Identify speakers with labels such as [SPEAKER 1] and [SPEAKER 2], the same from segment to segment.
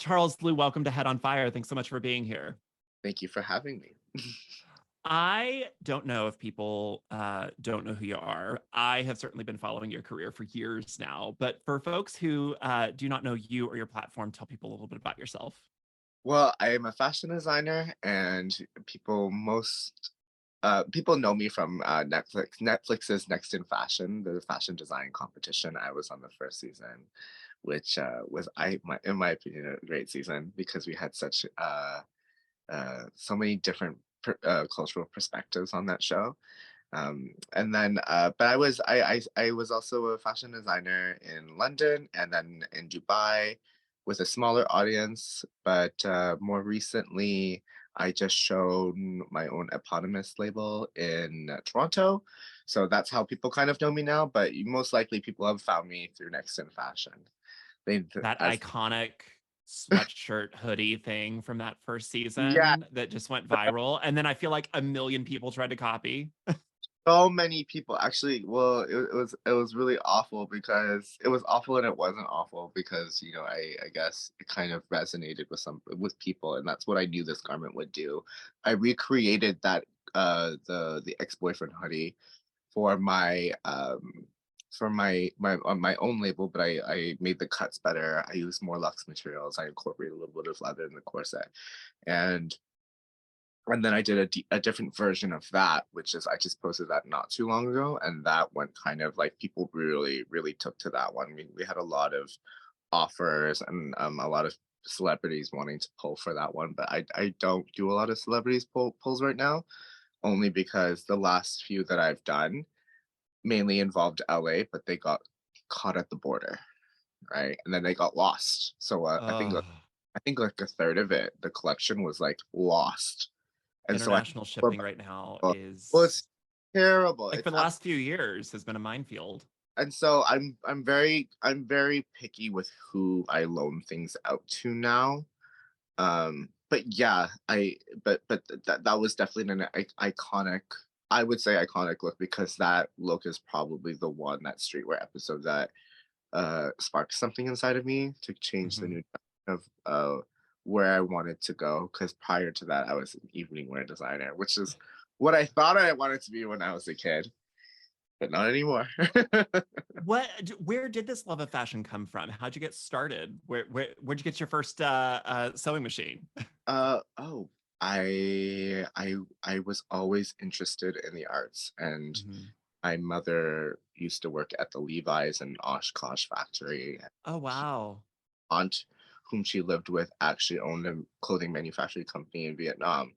[SPEAKER 1] Charles Lou, welcome to Head on Fire. Thanks so much for being here.
[SPEAKER 2] Thank you for having me.
[SPEAKER 1] I don't know if people don't know who you are. I have certainly been following your career for years now, but for folks who do not know you or your platform, tell people a little bit about yourself.
[SPEAKER 2] Well, I am a fashion designer, and people know me from Netflix's Next in Fashion, the fashion design competition. I was on the first season, which was in my opinion, a great season because we had such so many different cultural perspectives on that show. But I was also a fashion designer in London and then in Dubai with a smaller audience. But more recently, I just shown my own eponymous label in Toronto. So that's how people kind of know me now. But most likely, people have found me through Next in Fashion. They
[SPEAKER 1] That
[SPEAKER 2] as
[SPEAKER 1] iconic sweatshirt hoodie thing from that first
[SPEAKER 2] Yeah,
[SPEAKER 1] season that just went viral. And then I feel like a million people tried to copy.
[SPEAKER 2] so many people actually. Well, it was really awful because it was awful and it wasn't awful because I guess it kind of resonated with people, and that's what I knew this garment would do. I recreated that the ex-boyfriend hoodie for my own label, but I made the cuts better. I used more luxe materials. I incorporated a little bit of leather in the corset, and and then I did a different version of that, which is I just posted that not too long ago, and that went kind of like people really, really took to that one. We had a lot of offers and a lot of celebrities wanting to pull for that one, but I don't do a lot of celebrities pulls right now, only because the last few that I've done mainly involved LA, but they got caught at the border, right? And then they got lost. So
[SPEAKER 1] Oh,
[SPEAKER 2] I think like a third of it, the collection was like lost, and so I
[SPEAKER 1] international shipping right now
[SPEAKER 2] well,
[SPEAKER 1] is
[SPEAKER 2] it's terrible.
[SPEAKER 1] like
[SPEAKER 2] It's
[SPEAKER 1] for the last few years has been a minefield.
[SPEAKER 2] And so I'm very picky with who I loan things out to now. But yeah, that was definitely an iconic. I would say iconic look because that look is probably the one, that streetwear episode that sparked something inside of me to change the
[SPEAKER 1] Mhm.
[SPEAKER 2] new of where I wanted to go. Because prior to that, I was an evening wear designer, which is what I thought I wanted to be when I was a kid, but not anymore.
[SPEAKER 1] Where did this love of fashion come from? How'd you get started? Where'd you get your first sewing machine?
[SPEAKER 2] Oh, I was always interested in the arts, and
[SPEAKER 1] Mhm.
[SPEAKER 2] my mother used to work at the Levi's and Oshkosh factory.
[SPEAKER 1] Oh wow.
[SPEAKER 2] Aunt, whom she lived with, actually owned a clothing manufacturing company in Vietnam,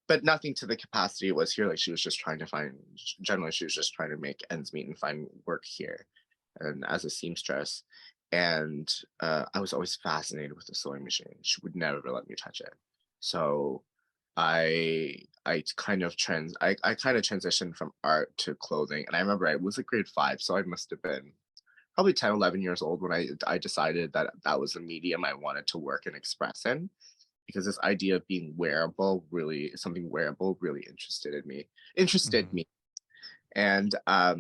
[SPEAKER 2] but nothing to the capacity it was here. Like generally, she was just trying to make ends meet and find work here, and as a seamstress. And I was always fascinated with the sewing machine. She would never let me touch it. So I kind of transitioned from art to clothing. And I remember I was at grade 5, so I must have been probably 10, 11 years old when I decided that that was a medium I wanted to work and express in, because this idea of being wearable, really something wearable, really interested
[SPEAKER 1] Mhm.
[SPEAKER 2] me. And how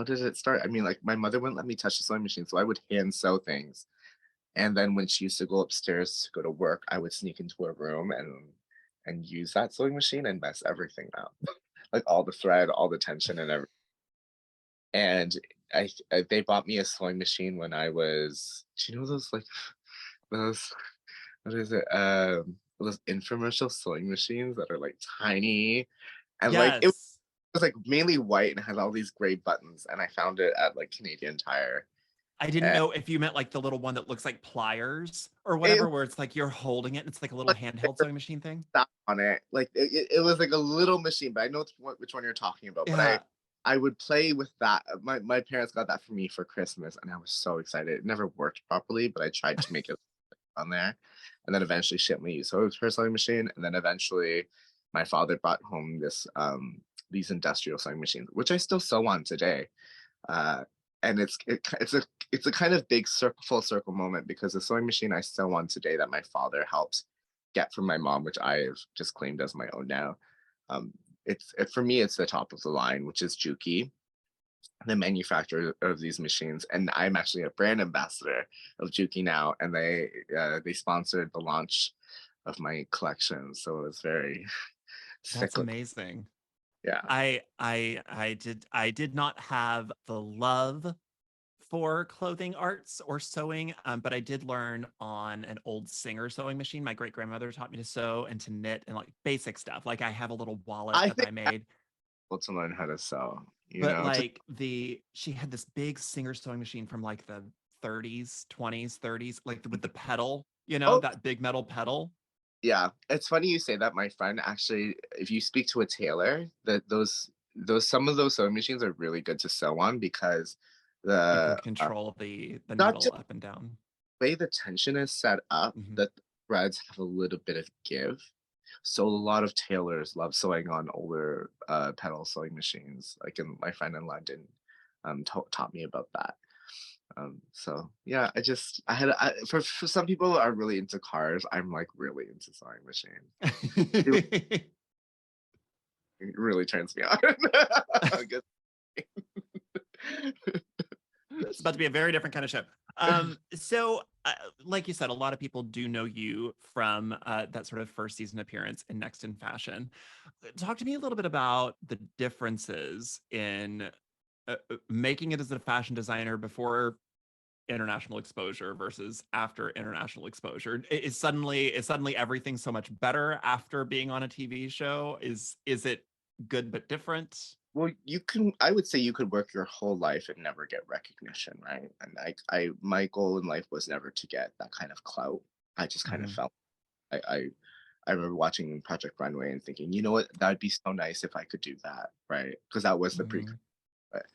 [SPEAKER 2] did it start? I mean, like, my mother wouldn't let me touch the sewing machine, so I would hand sew things. And then when she used to go upstairs to go to work, I would sneak into her room and use that sewing machine and mess everything up, like all the thread, all the tension, and everything. And they bought me a sewing machine when I was. Do you know those, like, those, what is it? Those infomercial sewing machines that are like tiny, and like it
[SPEAKER 1] Yes.
[SPEAKER 2] was like mainly white and had all these gray buttons, and I found it at like Canadian Tire.
[SPEAKER 1] I didn't
[SPEAKER 2] And
[SPEAKER 1] know if you meant like the little one that looks like pliers or
[SPEAKER 2] it
[SPEAKER 1] whatever, where it's like you're holding it and it's like a little
[SPEAKER 2] was
[SPEAKER 1] handheld
[SPEAKER 2] like
[SPEAKER 1] sewing machine thing.
[SPEAKER 2] stop on it. Like it was like a little machine, but I know which one you're talking about. But
[SPEAKER 1] Yeah.
[SPEAKER 2] I would play with that. My parents got that for me for Christmas, and I was so excited. It never worked properly, but I tried to make it on there, and then eventually shipped me. So it was her sewing machine, and then eventually my father brought home these industrial sewing machines, which I still sew on today. Uh, and it's a kind of big full circle moment, because the sewing machine I sew on today that my father helped get from my mom, which I've just claimed as my own now. For me, it's the top of the line, which is Juki, the manufacturer of these machines, and I'm actually a brand ambassador of Juki now, and they sponsored the launch of my collection, so it was very
[SPEAKER 1] That's
[SPEAKER 2] cyclical.
[SPEAKER 1] amazing.
[SPEAKER 2] Yeah.
[SPEAKER 1] I did not have the love for clothing arts or sewing, but I did learn on an old Singer sewing machine. My great grandmother taught me to sew and to knit and like basic stuff. Like I have a little wallet
[SPEAKER 2] I
[SPEAKER 1] that
[SPEAKER 2] think
[SPEAKER 1] I made,
[SPEAKER 2] able to learn how to sew,
[SPEAKER 1] but like she had this big Singer sewing machine from like the 30s, 20s, 30s, like with the pedal,
[SPEAKER 2] oh,
[SPEAKER 1] that big metal pedal.
[SPEAKER 2] yeah, it's funny you say that. My friend actually, if you speak to a tailor, that those some of those sewing machines are really good to sew on because
[SPEAKER 1] You can
[SPEAKER 2] the
[SPEAKER 1] control the
[SPEAKER 2] not
[SPEAKER 1] needle
[SPEAKER 2] just
[SPEAKER 1] up and down.
[SPEAKER 2] the way the tension is set up,
[SPEAKER 1] Mhm.
[SPEAKER 2] that the threads have a little bit of give. So a lot of tailors love sewing on older pedal sewing machines. Like my friend in London taught me about that. So yeah, for some people are really into cars. I'm like really into sewing machines. It really turns me on. I guess.
[SPEAKER 1] It's about to be a very different kind of show. So, like you said, a lot of people do know you from that sort of first season appearance in Next in Fashion. Talk to me a little bit about the differences in making it as a fashion designer before international exposure versus after international exposure. Is suddenly everything so much better after being on a TV show? Is it good but different?
[SPEAKER 2] Well, I would say you could work your whole life and never get recognition, right? And my goal in life was never to get that kind of clout. I just kind of
[SPEAKER 1] Mhm,
[SPEAKER 2] felt, I, I, I remember watching Project Runway and thinking, you know what, that'd be so nice if I could do that, right? Because that was the pre.
[SPEAKER 1] mhm,
[SPEAKER 2] But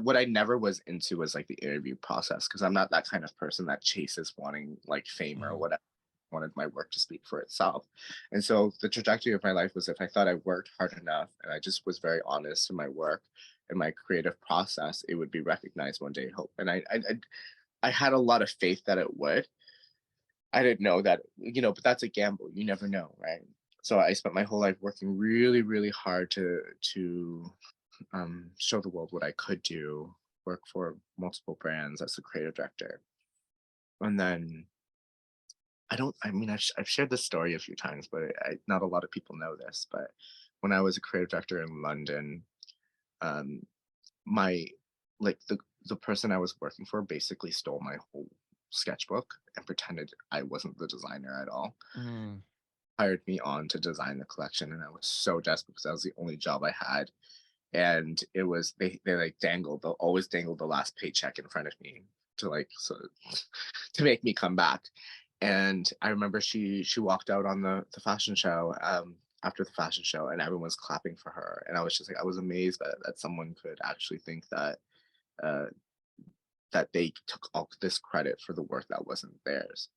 [SPEAKER 2] what I never was into was like the interview process because I'm not that kind of person that chases wanting like fame or
[SPEAKER 1] mhm,
[SPEAKER 2] whatever. I wanted my work to speak for itself. And so the trajectory of my life was if I thought I worked hard enough and I just was very honest in my work and my creative process, it would be recognized one day, hope. And I had a lot of faith that it would. I didn't know that, but that's a gamble. You never know, right? So I spent my whole life working really, really hard to show the world what I could do, work for multiple brands as a creative director. And then I mean, I've shared this story a few times, but not a lot of people know this. But when I was a creative director in London, um, my, like the person I was working for basically stole my whole sketchbook and pretended I wasn't the designer at all.
[SPEAKER 1] mm.
[SPEAKER 2] Hired me on to design the collection, and I was so desperate because that was the only job I had, and it was they like they'll always dangle the last paycheck in front of me to like so to make me come back. And I remember she walked out on the fashion show after the fashion show, and everyone was clapping for her, and I was just like, I was amazed that someone could actually think uh that they took all this credit for the work that wasn't theirs.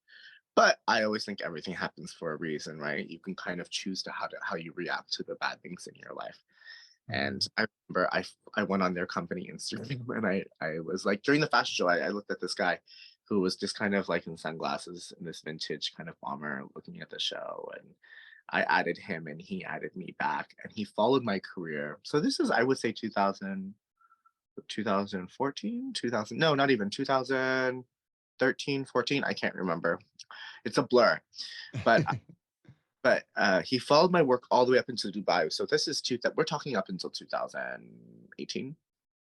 [SPEAKER 2] But I always think everything happens for a reason, right? You can kind of choose to how you react to the bad things in your life. And
[SPEAKER 1] Mhm.
[SPEAKER 2] I remember I went on their company Instagram and I was like during the fashion show, I looked at this guy who was just kind of like in sunglasses in this vintage kind of bomber looking at the show, and I added him and he added me back and he followed my career. So this is I would say 2014, 2000, no, not even 2013, 14, I can't remember. It's a blur. But he followed my work all the way up into Dubai. So this is we're talking up until 2018,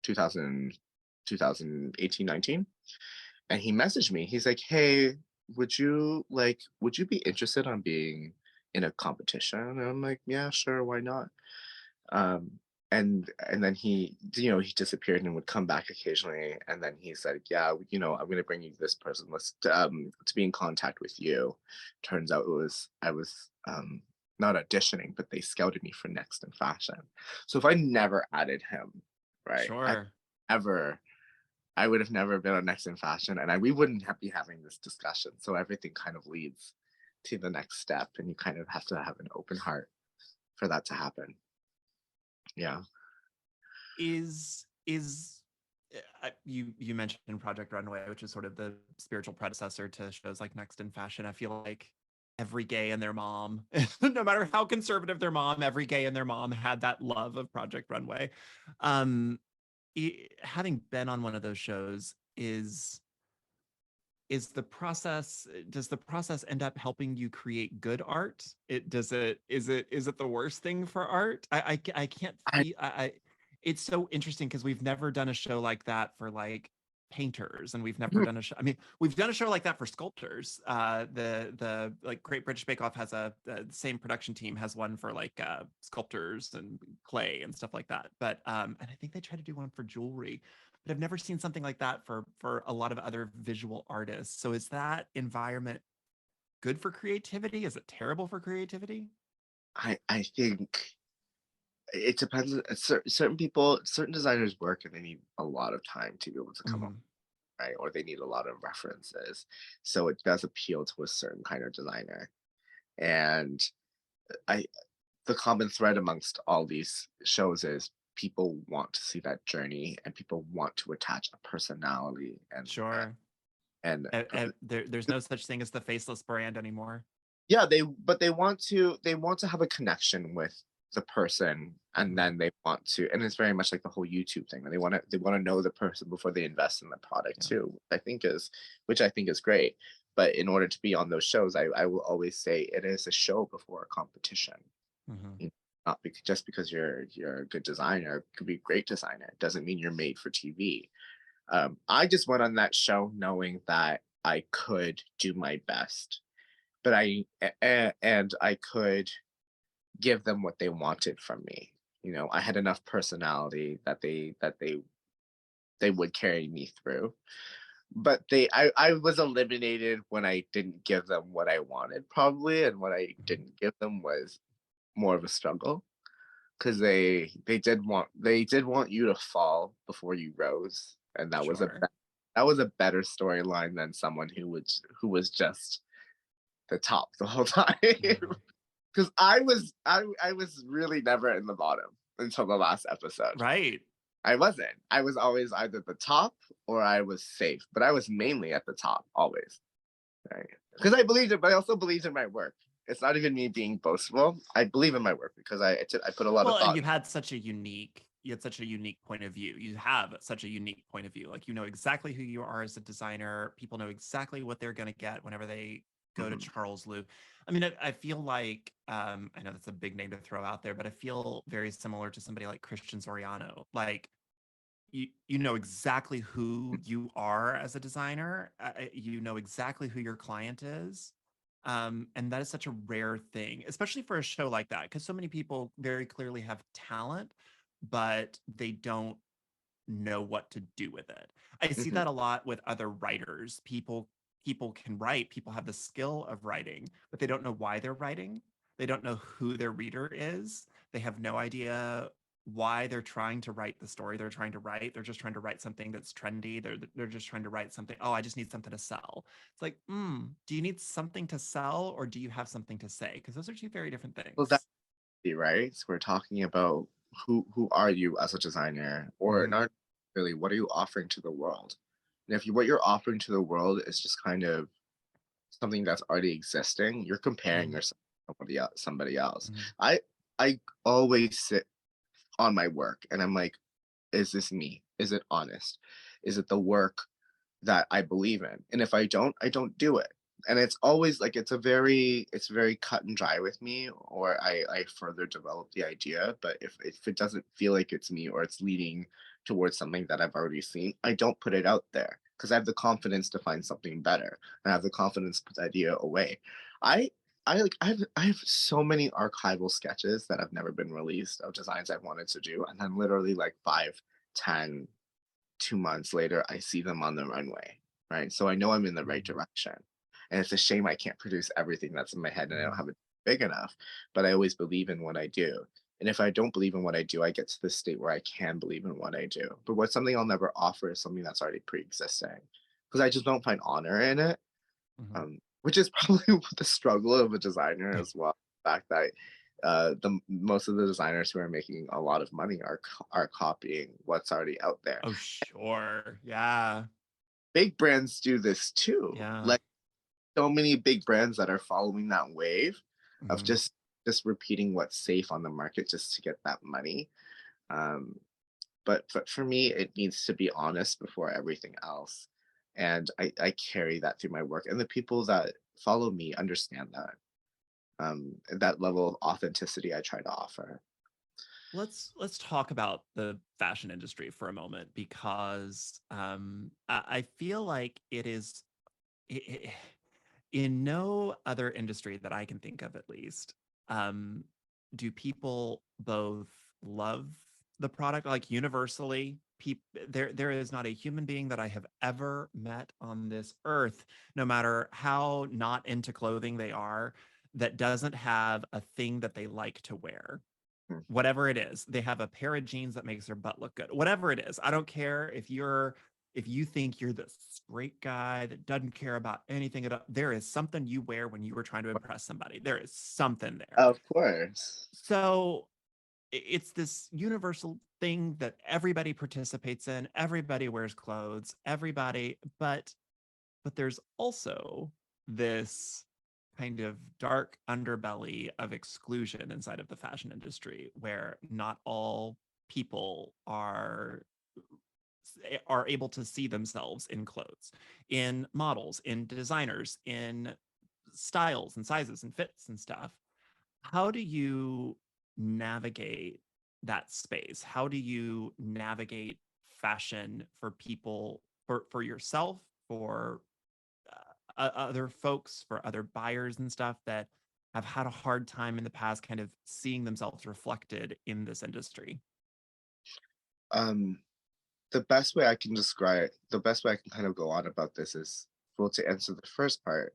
[SPEAKER 2] 2000, 2018, 19. And he messaged me. He's like, "Hey, would you be interested on being in a competition?" And I'm like, "Yeah, sure, why not?" Um, and then he disappeared and would come back occasionally. And then he said, "Yeah, I'm going to bring you this person. Let's to be in contact with you." Turns out I was not auditioning, but they scouted me for Next in Fashion. So if I never added him, right,
[SPEAKER 1] Sure.
[SPEAKER 2] ever I would have never been on Next in Fashion, and we wouldn't be having this discussion. So everything kind of leads to the next step, and you kind of have to have an open heart for that to happen. Yeah.
[SPEAKER 1] Is you mentioned Project Runway, which is sort of the spiritual predecessor to shows like Next in Fashion. I feel like every gay and their mom, no matter how conservative their mom, every gay and their mom had that love of Project Runway. Um, having been on one of those shows, does the process end up helping you create good art? Is it the worst thing for art? I can't
[SPEAKER 2] I,
[SPEAKER 1] feel I It's so interesting because we've never done a show like that for like painters, and we've never done a show. I mean, we've done a show like that for sculptors. The like Great British Bake Off has the same production team has one for like sculptors and clay and stuff like that. But and I think they try to do one for jewelry, but I've never seen something like that for a lot of other visual artists. So is that environment good for creativity? Is it terrible for creativity?
[SPEAKER 2] I think it depends. Certain people, certain designers work and they need a lot of time to be able to come up,
[SPEAKER 1] Mhm.
[SPEAKER 2] right? Or they need a lot of references. So it does appeal to a certain kind of designer. And I the common thread amongst all these shows is people want to see that journey and people want to attach a personality
[SPEAKER 1] Sure.
[SPEAKER 2] and
[SPEAKER 1] There's no such thing as the faceless brand anymore.
[SPEAKER 2] yeah, they want to have a connection with the person, and
[SPEAKER 1] Mhm.
[SPEAKER 2] then they want to, and it's very much like the whole YouTube thing. They want to know the person before they invest in the product
[SPEAKER 1] Yeah.
[SPEAKER 2] too. Which I think is great. But in order to be on those shows, I will always say it is a show before a competition.
[SPEAKER 1] Mhm.
[SPEAKER 2] You know, not because just because you're a good designer, could be a great designer, it doesn't mean you're made for TV. I just went on that show knowing that I could do my best, but and I could give them what they wanted from me. I had enough personality that they would carry me through. But I was eliminated when I didn't give them what I wanted, probably, and what I
[SPEAKER 1] Mhm.
[SPEAKER 2] didn't give them was more of a struggle because they did want you to fall before you rose, and
[SPEAKER 1] Sure.
[SPEAKER 2] that was a better storyline than someone who was just the top the whole time.
[SPEAKER 1] Mhm.
[SPEAKER 2] Because I was really never in the bottom until the last episode.
[SPEAKER 1] Right.
[SPEAKER 2] I wasn't. I was always either the top or I was safe, but I was mainly at the top always, right? Because I believed it, but I also believed in my work. It's not even me being boastful. I believe in my work because I put a lot of
[SPEAKER 1] Well, and
[SPEAKER 2] thought.
[SPEAKER 1] you had such a unique point of view. You have such a unique point of view. Like you know exactly who you are as a designer. People know exactly what they're going to get whenever they go to
[SPEAKER 2] Mhm.
[SPEAKER 1] Charles Lu. I mean, I feel like I know that's a big name to throw out there, but I feel very similar to somebody like Christian Soriano. Like you know exactly who you are as a designer. You know exactly who your client is. And that is such a rare thing, especially for a show like that, because so many people very clearly have talent, but they don't know what to do with it. I see
[SPEAKER 2] Mhm.
[SPEAKER 1] that a lot with other writers. People can write, people have the skill of writing, but they don't know why they're writing. They don't know who their reader is. They have no idea why they're trying to write the story they're trying to write. They're just trying to write something that's trendy. They're just trying to write something. Oh, I just need something to sell. It's like, do you need something to sell or do you have something to say? Because those are two very different
[SPEAKER 2] Well,
[SPEAKER 1] things.
[SPEAKER 2] that's it, right. So we're talking about who are you as a designer, or
[SPEAKER 1] Mhm.
[SPEAKER 2] not really. What are you offering to the world? And if what you're offering to the world is just kind of something that's already existing, you're comparing
[SPEAKER 1] Mhm.
[SPEAKER 2] yourself to somebody else.
[SPEAKER 1] Mhm.
[SPEAKER 2] I always sit on my work and I'm like, is this me? Is it honest? Is it the work that I believe in? And if I don't do it. And it's always like it's very cut and dry with me, or I further develop the idea. But if it doesn't feel like it's me or it's leading towards something that I've already seen, I don't put it out there because I have the confidence to find something better. And I have the confidence to put the idea away. I I have so many archival sketches that have never been released of designs I wanted to do. And then literally like 5, 10, 2 months later, I see them on the runway, right? So I know I'm in the right
[SPEAKER 1] Mhm.
[SPEAKER 2] direction. And it's a shame I can't produce everything that's in my head and I don't
[SPEAKER 1] Mhm.
[SPEAKER 2] have it big enough, but I always believe in what I do. And if I don't believe in what I do, I get to this state where I can believe in what I do. But what's something I'll never offer is something that's already pre-existing because I just don't find honor in it,
[SPEAKER 1] Mhm.
[SPEAKER 2] which is probably the struggle of a designer as well. The fact that the most of the designers who are making a lot of money are copying what's already out there.
[SPEAKER 1] Oh, sure. Yeah.
[SPEAKER 2] Big brands do this too.
[SPEAKER 1] Yeah.
[SPEAKER 2] Like so many big brands that are following that wave of
[SPEAKER 1] Mhm.
[SPEAKER 2] just repeating what's safe on the market just to get that money. Um, but for me, it needs to be honest before everything else. And I carry that through my work. And the people that follow me understand that. That level of authenticity I try to offer.
[SPEAKER 1] Let's talk about the fashion industry for a moment because I feel like it is I in no other industry that I can think of, at least, um, do people both love the product, like universally. There is not a human being that I have ever met on this earth, no matter how not into clothing they are, that doesn't have a thing that they like to wear,
[SPEAKER 2] Mm.
[SPEAKER 1] whatever it is. They have a pair of jeans that makes their butt look good, whatever it is. I don't care if you think you're the straight guy that doesn't care about anything at all. There is something you wear when you were trying to impress somebody. There is something there.
[SPEAKER 2] Of course.
[SPEAKER 1] So it's this universal thing that everybody participates in. Everybody wears clothes, everybody, but there's also this kind of dark underbelly of exclusion inside of the fashion industry where not all people are able to see themselves in clothes, in models, in designers, in styles and sizes and fits and stuff. How do you navigate that space? How do you navigate fashion for people, for yourself, for other folks, for other buyers and stuff that have had a hard time in the past kind of seeing themselves reflected in this industry?
[SPEAKER 2] Um, the best way I can kind of go on about this is, well, to answer the first part,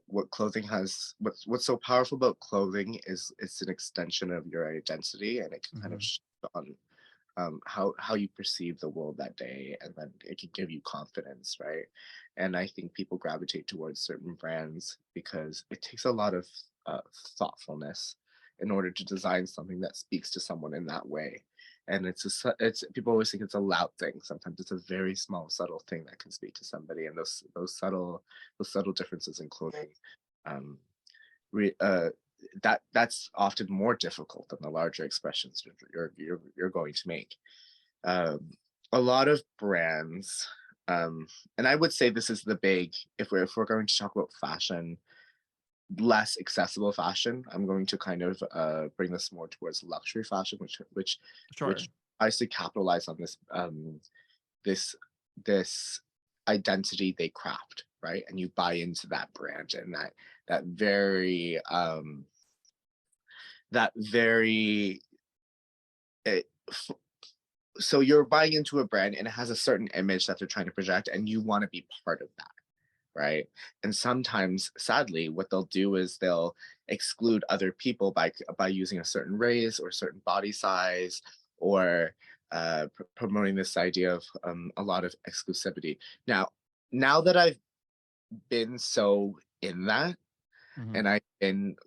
[SPEAKER 2] what's so powerful about clothing is it's an extension of your identity, and it can kind of
[SPEAKER 1] Mm-hmm.
[SPEAKER 2] shift on how you perceive the world that day, and then it can give you confidence, right? And I think people gravitate towards certain brands because it takes a lot of uh, thoughtfulness in order to design something that speaks to someone in that way. And it's people always think it's a loud thing. Sometimes it's a very small, subtle thing that can speak to somebody, and those subtle differences in clothing, um, re, that's often more difficult than the larger expressions you're going to make. um, a lot of brands, and I would say this is the big, if we're going to talk about fashion, less accessible fashion. I'm going to kind of bring this more towards luxury fashion, which
[SPEAKER 1] Sure.
[SPEAKER 2] tries to capitalize on this this identity they craft, right? And you buy into that brand, and that very that very it, so you're buying into a brand and it has a certain image that they're trying to project, and you want to be part of that, right? And sometimes, sadly, what they'll do is they'll exclude other people by using a certain race or certain body size, or promoting this idea of a lot of exclusivity. Now that I've been so in that,
[SPEAKER 1] Mm-hmm.
[SPEAKER 2] and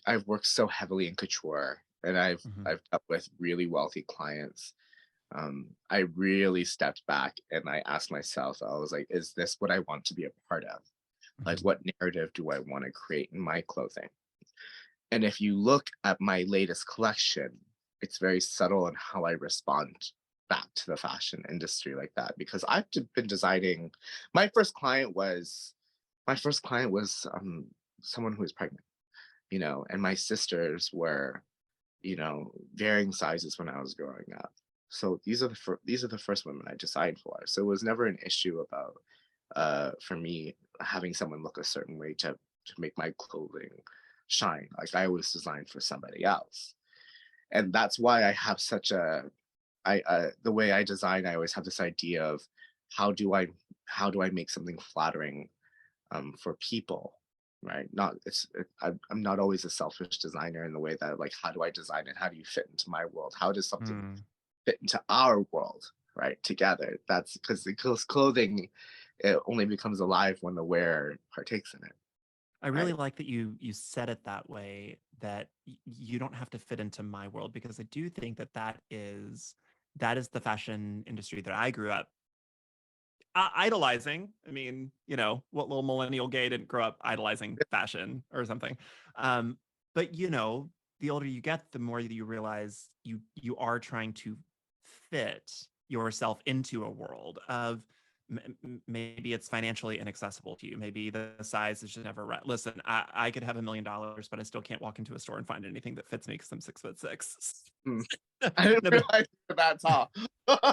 [SPEAKER 2] I've worked so heavily in couture, and
[SPEAKER 1] Mm-hmm.
[SPEAKER 2] I've dealt with really wealthy clients. I really stepped back and I asked myself, I was like, is this what I want to be a part of? Like,
[SPEAKER 1] Mm-hmm.
[SPEAKER 2] what narrative do I want to create in my clothing? And if you look at my latest collection, it's very subtle in how I respond back to the fashion industry like that, because been designing. My first client was my first client was someone who was pregnant, and my sisters were, varying sizes when I was growing up. So these are the first women I designed for. So it was never an issue about, for me, having someone look a certain way to make my clothing shine. Like, I was designed for somebody else, and that's why I have such a I the way I design. I always have this idea of how do I how do I make something flattering, for people, right? I'm not always a selfish designer in the way that, like, how do I design it? How do you fit into my world? How does something
[SPEAKER 1] Mm.
[SPEAKER 2] fit into our world, right? Together. That's because clothing, it only becomes alive when the wearer partakes in it,
[SPEAKER 1] I really
[SPEAKER 2] right?
[SPEAKER 1] like that you said it that way, that you don't have to fit into my world, because I do think that that is the fashion industry that I grew up idolizing. I mean, what little millennial gay didn't grow up idolizing fashion or something? Um, but the older you get, the more that you realize you are trying to fit yourself into a world of maybe it's financially inaccessible to you. Maybe the size is just never right. Listen, I could have $1 million, but I still can't walk into a store and find anything that fits me because I'm 6'6".
[SPEAKER 2] Mm. I didn't
[SPEAKER 1] No, but
[SPEAKER 2] realize you were that tall.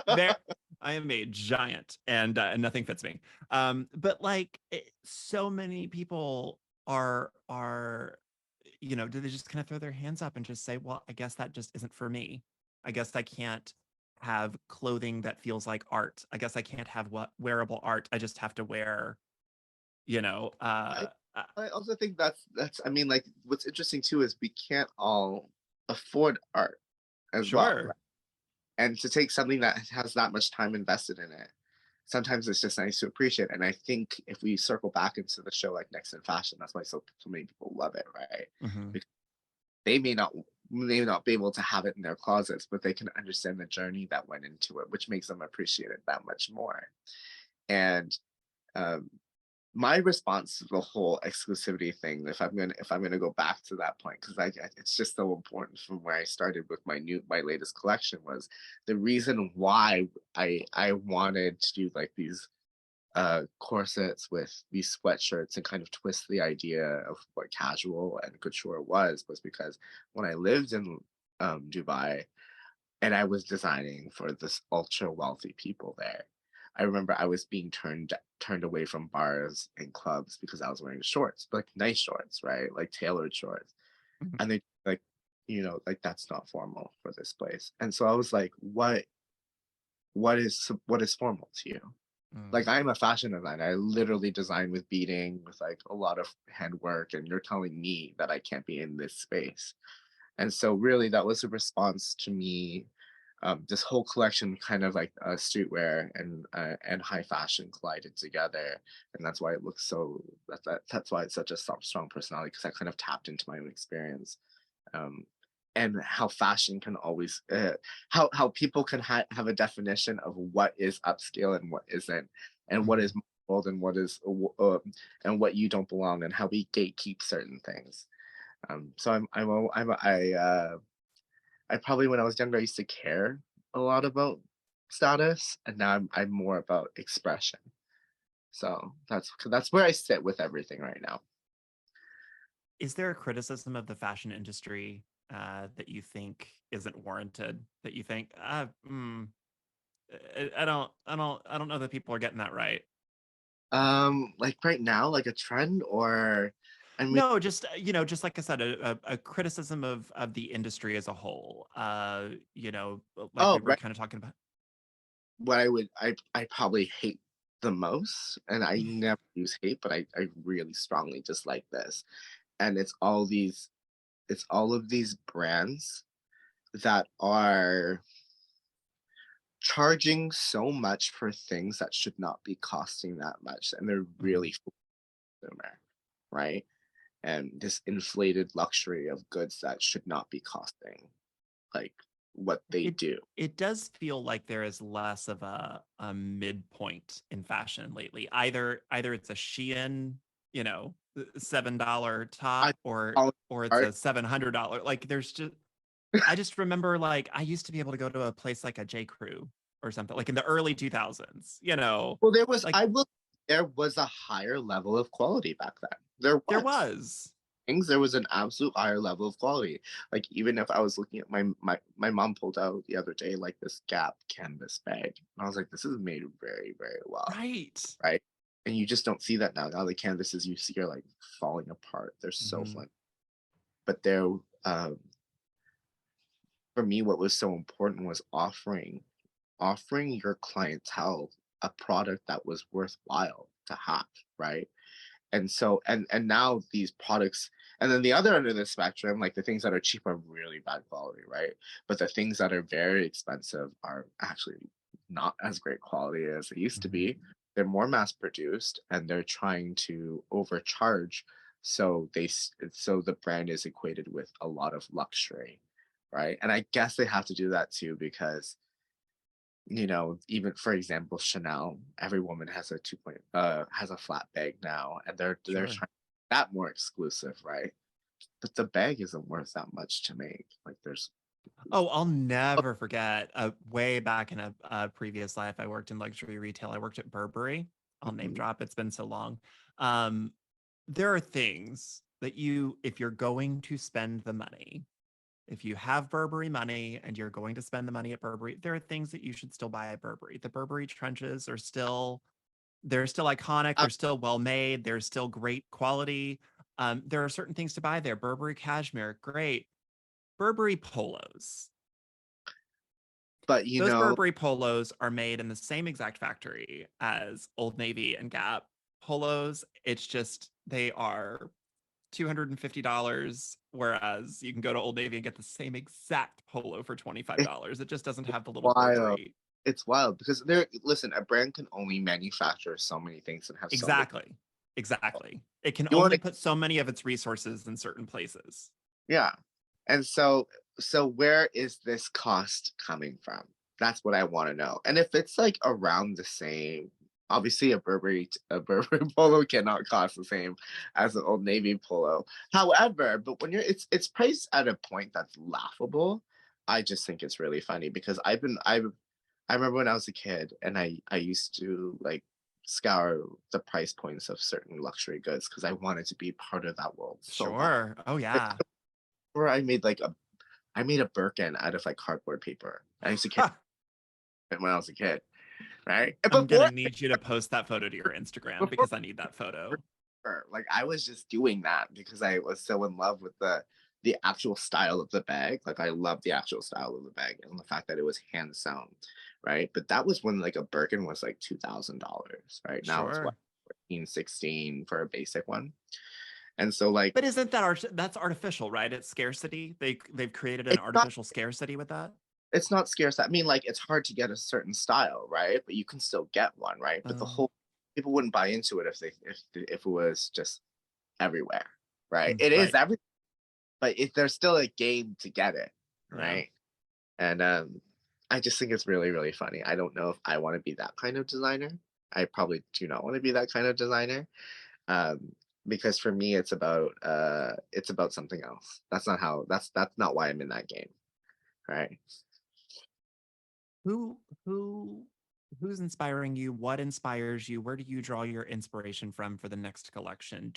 [SPEAKER 1] there, I am a giant, and nothing fits me. But like, so many people are, do they just kind of throw their hands up and just say, well, I guess that just isn't for me. I guess I can't have clothing that feels like art. I guess I can't have what wearable art. I just have to wear, you know,
[SPEAKER 2] I
[SPEAKER 1] uh, uh
[SPEAKER 2] I also think that's I mean, like, what's interesting too is we can't all afford art as well,
[SPEAKER 1] sure,
[SPEAKER 2] right? And to take something that has that much time invested in it, sometimes it's just nice to appreciate. And I think if we circle back into the show like Next in Fashion, that's why so many people love it, right?
[SPEAKER 1] hmm,
[SPEAKER 2] Because they may not be able to have it in their closets, but they can understand the journey that went into it, which makes them appreciate it that much more. And um, my response to the whole exclusivity thing, if I'm gonna go back to that point, because it's just so important from where I started with my latest collection, was the reason why I wanted to do like these corsets with these sweatshirts and kind of twist the idea of what casual and couture was because when I lived in Dubai, and I was designing for this ultra wealthy people there. I remember I was being turned away from bars and clubs because I was wearing shorts, but like nice shorts, right? Like tailored shorts.
[SPEAKER 1] hmm,
[SPEAKER 2] And they like, like that's not formal for this place. And so I was like, what is formal to you? Like
[SPEAKER 1] mm.
[SPEAKER 2] I'm a fashion designer. I literally design with beading, with like a lot of handwork, and you're telling me that I can't be in this space. And so really that was a response to me, this whole collection kind of like streetwear and high fashion collided together, and that's why it looks so that's why it's such a strong personality, because I kind of tapped into my own experience, um, and how fashion can always how people can have a definition of what is upscale and what isn't, and what is
[SPEAKER 1] Mhm.
[SPEAKER 2] world and what is and what you don't belong, and how we gatekeep certain things. So I probably when I was younger I used to care a lot about status, and now I'm more about expression. So that's where I sit with everything right now.
[SPEAKER 1] Is there a criticism of the fashion industry that you think isn't warranted? That you think, I don't know that people are getting that right.
[SPEAKER 2] Like right now, like a trend, or I mean,
[SPEAKER 1] No, just just like I said, a criticism of the industry as a whole. Like
[SPEAKER 2] oh,
[SPEAKER 1] we were
[SPEAKER 2] right.
[SPEAKER 1] kind of talking about.
[SPEAKER 2] What I probably hate the most, and I never use hate, but I really strongly dislike this, and it's all of these brands that are charging so much for things that should not be costing that much, and they're
[SPEAKER 1] Mhm.
[SPEAKER 2] really consumer, right? And this inflated luxury of goods that should not be costing like what they
[SPEAKER 1] It
[SPEAKER 2] do.
[SPEAKER 1] it does feel like there is less of a midpoint in fashion lately. Either it's a Shein, $7
[SPEAKER 2] I
[SPEAKER 1] top, or
[SPEAKER 2] call it
[SPEAKER 1] it's
[SPEAKER 2] art.
[SPEAKER 1] a $700. Like there's just I just remember, like, I used to be able to go to a place like a J. Crew or something, like in the early 2000s,
[SPEAKER 2] Well, there was
[SPEAKER 1] like
[SPEAKER 2] I will there was a higher level of quality back then. There
[SPEAKER 1] there
[SPEAKER 2] was.
[SPEAKER 1] was.
[SPEAKER 2] Things there was an absolute higher level of quality. Like even if I was looking at my mom pulled out the other day like this Gap canvas bag. And I was like, this is made very, very well.
[SPEAKER 1] Right.
[SPEAKER 2] Right. And you just don't see that now. Now the canvases you see are like falling apart. They're so
[SPEAKER 1] Mhm.
[SPEAKER 2] fun. But they're um for me what was so important was offering your clientele a product that was worthwhile to have, right? And so and now these products, and then the other end of the spectrum, like the things that are cheap are really bad quality, right? But the things that are very expensive are actually not as great quality as they used to
[SPEAKER 1] Mhm.
[SPEAKER 2] be. They're more mass produced and they're trying to overcharge, so the brand is equated with a lot of luxury, right? And I guess they have to do that too because even for example, Chanel, every woman has a has a flat bag now, and they're
[SPEAKER 1] Sure.
[SPEAKER 2] trying that more exclusive, right? But the bag isn't worth that much to make. Like there's
[SPEAKER 1] Oh, I'll never forget. Way back in a previous life, I worked in luxury retail. I worked at Burberry. I'll name
[SPEAKER 2] Mhm.
[SPEAKER 1] drop. It's been so long. Um, there are things that if you're going to spend the money, if you have Burberry money and you're going to spend the money at Burberry, there are things that you should still buy at Burberry. The Burberry trenches are still they're still iconic.
[SPEAKER 2] Uh,
[SPEAKER 1] They're still well made. They're still great quality. There are certain things to buy there. Burberry cashmere, great. Burberry polos.
[SPEAKER 2] but
[SPEAKER 1] Those Burberry polos are made in the same exact factory as Old Navy and Gap polos. It's just they are $250, whereas you can go to Old Navy and get the same exact polo for
[SPEAKER 2] it's
[SPEAKER 1] $25. It just doesn't have the little
[SPEAKER 2] wild.
[SPEAKER 1] Burberry.
[SPEAKER 2] It's wild because listen, a brand can only manufacture so many things and have so many.
[SPEAKER 1] Exactly. Exactly. It can
[SPEAKER 2] You want
[SPEAKER 1] only
[SPEAKER 2] to,
[SPEAKER 1] put so many of its resources in certain places.
[SPEAKER 2] yeah. And so where is this cost coming from? That's what I want to know. And if it's like around the same, obviously a Burberry polo cannot cost the same as an Old Navy polo. However, but when it's priced at a point that's laughable, I just think it's really funny because I remember when I was a kid and I used to like scour the price points of certain luxury goods because I wanted to be part of that world so bad.
[SPEAKER 1] Sure. Oh yeah.
[SPEAKER 2] Where I made a Birkin out of like cardboard paper. I used to carry it when I was a kid, right? And
[SPEAKER 1] I'm gonna need you to post that photo to your Instagram
[SPEAKER 2] before
[SPEAKER 1] because I need that photo.
[SPEAKER 2] like I was just doing that because I was so in love with the actual style of the bag. Like I love the actual style of the bag and the fact that it was hand sewn, right? But that was when like a Birkin was like $2,000, right? Now it's what
[SPEAKER 1] Sure.
[SPEAKER 2] 14, 16 for a basic one. And so like
[SPEAKER 1] But isn't that that's artificial, right? It's scarcity. They've created an
[SPEAKER 2] it's not
[SPEAKER 1] artificial scarcity with that.
[SPEAKER 2] it's not scarce. I mean, like it's hard to get a certain style, right? But you can still get one, right? But the
[SPEAKER 1] Oh,
[SPEAKER 2] whole people wouldn't buy into it if it was just everywhere, right? It is
[SPEAKER 1] right.
[SPEAKER 2] every, but there's still a game to get it,
[SPEAKER 1] Yeah.
[SPEAKER 2] right? And I just think it's really really funny. I don't know if I want to be that kind of designer. I probably do not want to be that kind of designer. Um, because for me it's about something else. That's not why I'm in that game, right?
[SPEAKER 1] Who who's inspiring you? What inspires you? Where do you draw your inspiration from for the next collection?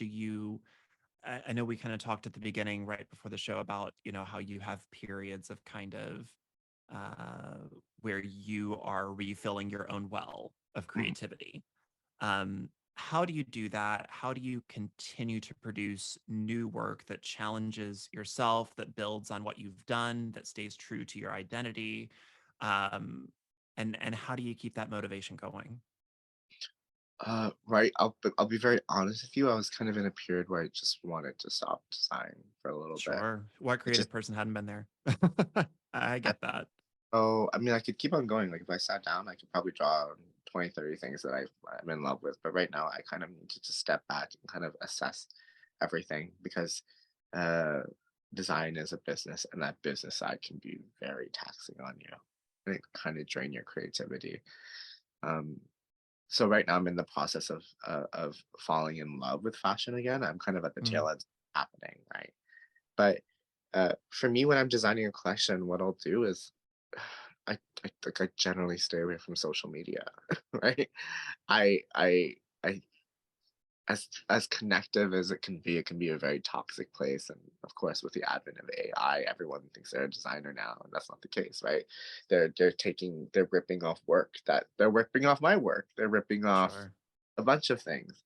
[SPEAKER 1] I know we kind of talked at the beginning, right before the show, about how you have periods of kind of uh, where you are refilling your own well of
[SPEAKER 2] Mhm.
[SPEAKER 1] creativity. How do you do that? How do you continue to produce new work that challenges yourself, that builds on what you've done, that stays true to your identity? Um, and how do you keep that motivation going?
[SPEAKER 2] Right. I'll be very honest with you. I was kind of in a period where I just wanted to stop designing for a little bit.
[SPEAKER 1] Sure. What
[SPEAKER 2] It just
[SPEAKER 1] creative person hadn't been there? I
[SPEAKER 2] I,
[SPEAKER 1] get that.
[SPEAKER 2] I mean, I could keep on going. Like if I sat down, I could probably draw 20, 30 things that I'm in love with. But right now, I kind of need to just step back and kind of assess everything because uh, design is a business, and that business side can be very taxing on you, and it kind of drain your creativity. Um, so right now I'm in the process of falling in love with fashion again. I'm kind of at the
[SPEAKER 1] Mm.
[SPEAKER 2] tail end happening, right? But for me, when I'm designing a collection, what I'll do is I think I generally stay away from social media, right? I I I as connective as it can be a very toxic place. And of course, with the advent of AI, everyone thinks they're a designer now, and that's not the case, right? They're ripping off work that they're ripping off my work. They're ripping off
[SPEAKER 1] Sure.
[SPEAKER 2] a bunch of things.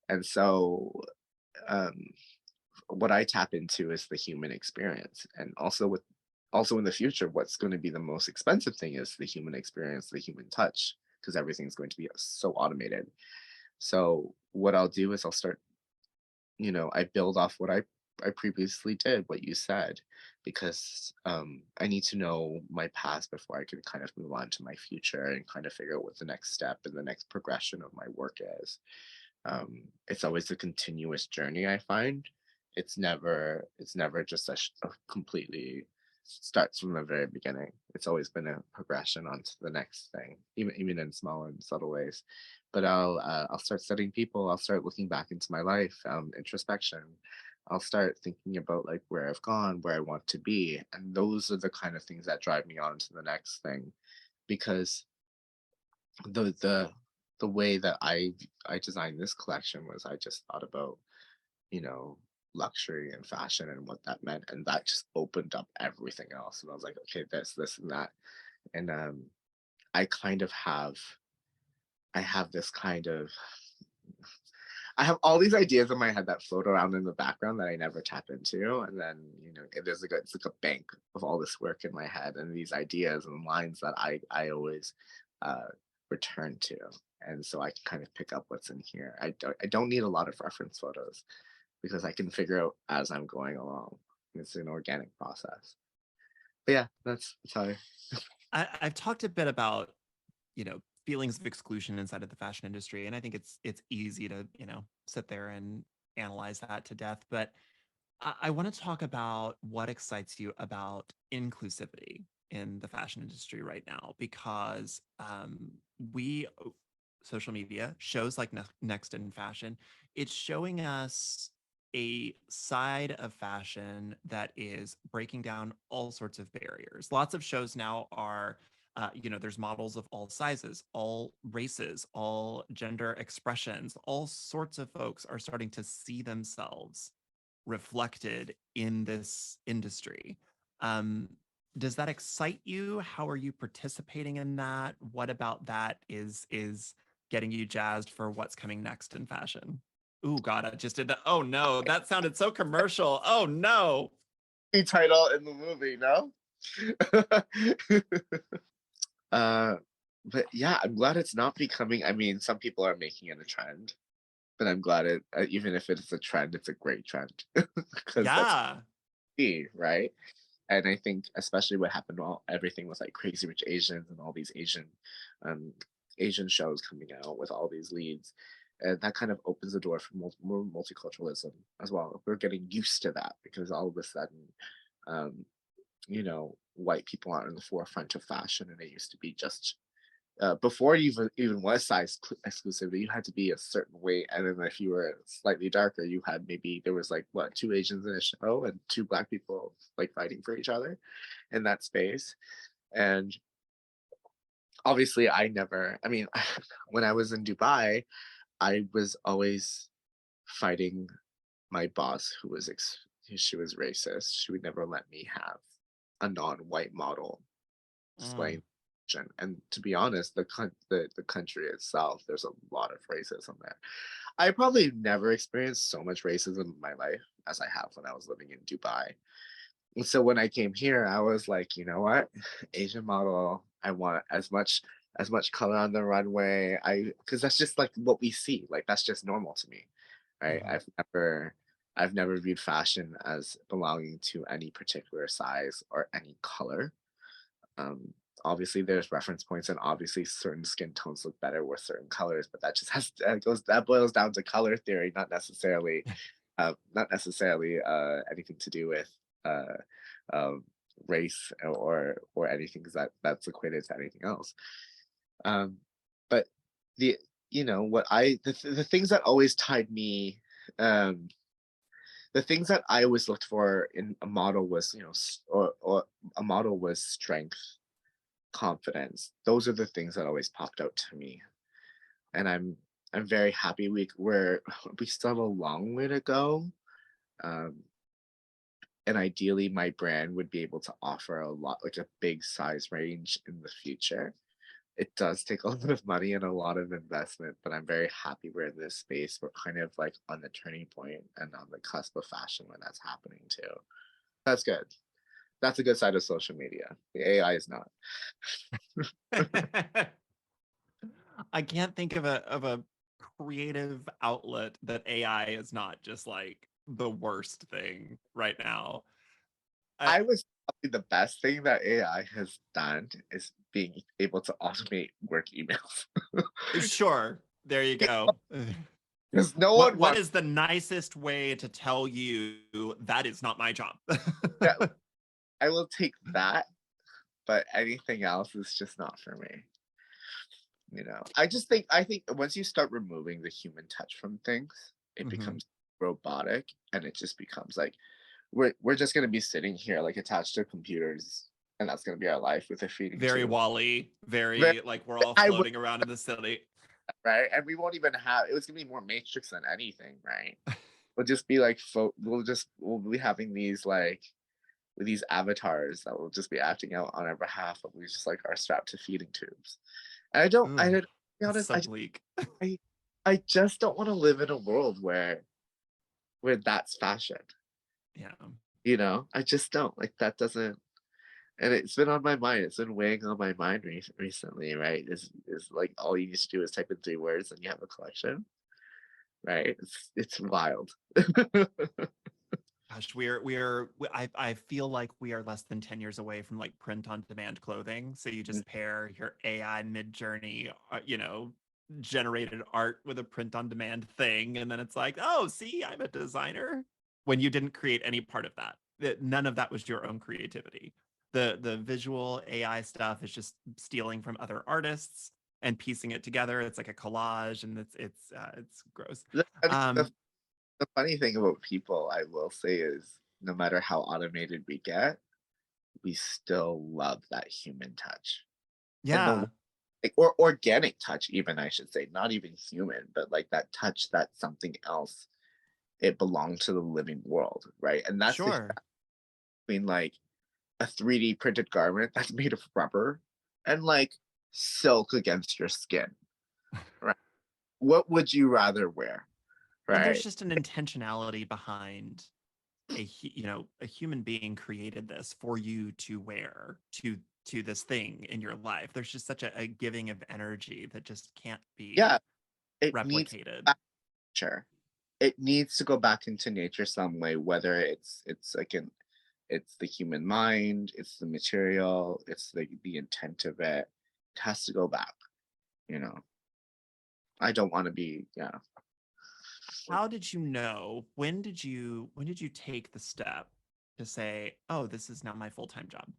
[SPEAKER 2] And so um, what I tap into is the human experience. And also in the future, what's going to be the most expensive thing is the human experience, the human touch, because everything's going to be so automated. So what I'll do is I'll start, I build off what I previously did, what you said, because I need to know my past before I can kind of move on to my future and kind of figure out what the next step and the next progression of my work is. It's always a continuous journey, I find. It's never just a completely starts from the very beginning. It's always been a progression onto the next thing, even in small and subtle ways. But I'll start studying people. I'll start looking back into my life, introspection. I'll start thinking about like where I've gone, where I want to be, and those are the kind of things that drive me on to the next thing, because the the the way that I designed this collection was I just thought about, you know, luxury and fashion and what that meant, and that just opened up everything else. And I was like, okay, this, and that, and I kind of I have this kind of I have all these ideas in my head that float around in the background that I never tap into, and then it is like it's like a bank of all this work in my head and these ideas and lines that I always uh, return to, and so I can kind of pick up what's in here. I don't need a lot of reference photos because I can figure out as I'm going along. It's an organic process. But yeah, that's how I.
[SPEAKER 1] I've talked a bit about, feelings of exclusion inside of the fashion industry, and I think it's easy to, sit there and analyze that to death. But I want to talk about what excites you about inclusivity in the fashion industry right now, because we social media shows like Next in Fashion, it's showing us a side of fashion that is breaking down all sorts of barriers. Lots of shows now are, there's models of all sizes, all races, all gender expressions, all sorts of folks are starting to see themselves reflected in this industry. Um, does that excite you? How are you participating in that? What about that is getting you jazzed for what's coming next in fashion? Oh God, I just did that. Oh no, that sounded so commercial. Oh no.
[SPEAKER 2] Title in the movie, no? uh but yeah, I'm glad it's not becoming, I mean, some people are making it a trend, but I'm glad even if it's a trend, it's a great trend because that's
[SPEAKER 1] Yeah.
[SPEAKER 2] key, right? And I think especially what happened while everything was like Crazy Rich Asians and all these um, Asian shows coming out with all these leads, that kind of opens the door for more multiculturalism as well. We're getting used to that because all of a sudden, um, white people aren't in the forefront of fashion, and it used to be just before it even was size exclusivity, you had to be a certain weight, and then if you were slightly darker, you had maybe there was like what two Asians in a show and two black people like fighting for each other in that space. And obviously, I never. I mean, when I was in Dubai, I was always fighting my boss, who was she was racist. She would never let me have a non-white model
[SPEAKER 1] Mm.
[SPEAKER 2] displaying. And to be honest, the country itself, there's a lot of racism there. I probably never experienced so much racism in my life as I have when I was living in Dubai. And so when I came here, I was like, you know what, Asian model. I want as much color on the runway. Because that's just like what we see. Like that's just normal to me, right?
[SPEAKER 1] Mhm.
[SPEAKER 2] I've never viewed fashion as belonging to any particular size or any color. um, Obviously, there's reference points, and obviously, certain skin tones look better with certain colors. But that just that boils down to color theory, not necessarily anything to do with uh, um, race or anything that's equated to anything else. Um, but the what the things that always tied me. Um, the things that I always looked for in a model was, or a model was strength, confidence. Those are the things that always popped out to me, and I'm very happy we still have a long way to go. Um, and ideally, my brand would be able to offer a lot, like a big size range in the future. It does take a lot of money and a lot of investment, but I'm very happy we're in this space. We're kind of like on the turning point and on the cusp of fashion when that's happening too. That's good. That's a good side of social media. The AI is not.
[SPEAKER 1] I can't think of a creative outlet that AI is not just like the worst thing right now. I
[SPEAKER 2] I was probably the best thing that AI has done is being able to automate work emails.
[SPEAKER 1] Sure, there you go.
[SPEAKER 2] Because no one
[SPEAKER 1] What
[SPEAKER 2] wants
[SPEAKER 1] is the nicest way to tell you that is not my job?
[SPEAKER 2] that. I will take that, but anything else is just not for me. I think once you start removing the human touch from things, it
[SPEAKER 1] Mhm.
[SPEAKER 2] becomes robotic, and it just becomes like we're just gonna be sitting here like attached to computers, and that's gonna be our life with a feeding
[SPEAKER 1] Very
[SPEAKER 2] tube.
[SPEAKER 1] Wally,
[SPEAKER 2] Very,
[SPEAKER 1] very like we're all
[SPEAKER 2] I would,
[SPEAKER 1] floating around in the city.
[SPEAKER 2] right? And we won't even have. It was gonna be more Matrix than anything, right? We'll just be like, we'll be having these like with these avatars that will just be acting out on our behalf, but we just like are strapped to feeding tubes. And I
[SPEAKER 1] Ooh,
[SPEAKER 2] don't, to be
[SPEAKER 1] that's
[SPEAKER 2] honest,
[SPEAKER 1] so bleak.
[SPEAKER 2] I, I just don't want to live in a world where that's fashion.
[SPEAKER 1] Yeah.
[SPEAKER 2] I just don't like that. Doesn't, and it's been on my mind. It's been weighing on my mind recently, right? Is like all you need to do is type in 3 words and you have a collection, right? It's wild.
[SPEAKER 1] Gosh, I feel like we are less than 10 years away from like print on demand clothing. So you just pair your AI mid journey, generated art with a print on demand thing. And then it's like, oh, see, I'm a designer. When you didn't create any part of that, none of that was your own creativity. The visual AI stuff is just stealing from other artists and piecing it together. It's like a collage, and it's gross.
[SPEAKER 2] The funny, the,
[SPEAKER 1] Um,
[SPEAKER 2] the funny thing about people, I will say, is no matter how automated we get, we still love that human touch. And the
[SPEAKER 1] yeah,
[SPEAKER 2] like, or organic touch, even I should say, not even human, but like that touch that's something else. It belonged to the living world, right? And that's the
[SPEAKER 1] sure.
[SPEAKER 2] between like a 3D printed garment that's made of rubber and like silk against your skin, right? What would you rather wear,
[SPEAKER 1] And there's
[SPEAKER 2] right?
[SPEAKER 1] just an intentionality behind a human being created this for you to wear to this thing in your life. There's just such a giving of energy that just can't
[SPEAKER 2] Yeah,
[SPEAKER 1] be
[SPEAKER 2] it needs
[SPEAKER 1] replicated.
[SPEAKER 2] back nature. It needs to go back into nature some way, whether it's like it's the human mind, it's the material, it's the intent of it. It has to go back, you know. I don't want to be, yeah.
[SPEAKER 1] How did you know? When did you take the step to say, "Oh, this is now my full-time job"?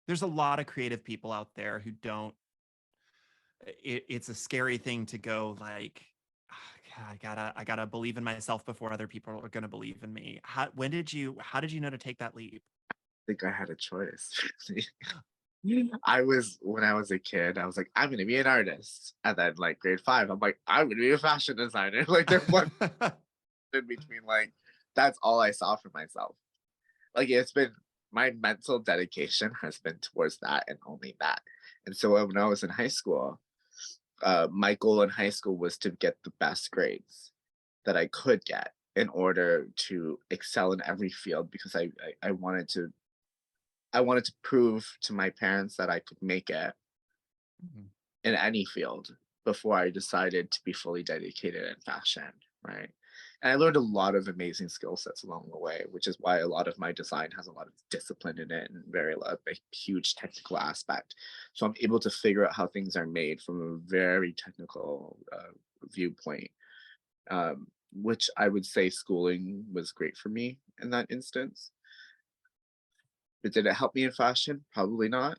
[SPEAKER 1] There's a lot of creative people out there who don't it's a scary thing to go like, "Ah, I gotta believe in myself before other people are gonna believe in me." How did you know to take that leap?
[SPEAKER 2] Think I had a choice. When I was a kid, I was like, I'm gonna be an artist. And then like grade 5, I'm like, I'm gonna be a fashion designer. Like there was in between, like that's all I saw for myself. Like it's been my mental dedication has been towards that and only that. And so when I was in high school, my goal in high school was to get the best grades that I could get in order to excel in every field because I wanted to prove to my parents that I could make it
[SPEAKER 1] Mhm.
[SPEAKER 2] in any field before I decided to be fully dedicated in fashion, right? And I learned a lot of amazing skill sets along the way, which is why a lot of my design has a lot of discipline in it and a huge technical aspect. So I'm able to figure out how things are made from a very technical viewpoint, which I would say schooling was great for me in that instance. But did it help me in fashion? Probably not.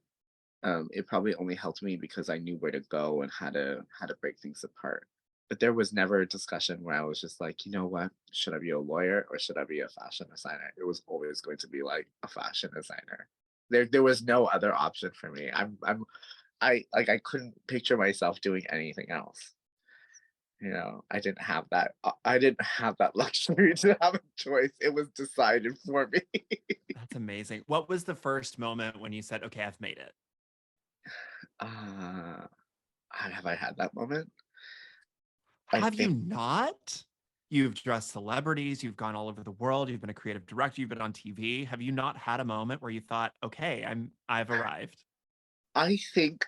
[SPEAKER 2] It probably only helped me because I knew where to go and how to break things apart. But there was never a discussion where I was just like, you know what, should I be a lawyer or should I be a fashion designer? It was always going to be like a fashion designer. There was no other option for me. I couldn't picture myself doing anything else. I didn't have that. I didn't have that luxury to have a choice. It was decided for me.
[SPEAKER 1] That's amazing. What was the first moment when you said, "Okay, I've made it"?
[SPEAKER 2] uh, have I had that moment? I
[SPEAKER 1] Have you
[SPEAKER 2] think
[SPEAKER 1] not? You've dressed celebrities, you've gone all over the world, you've been a creative director, you've been on TV. Have you not had a moment where you thought, "Okay, I've arrived"?
[SPEAKER 2] I think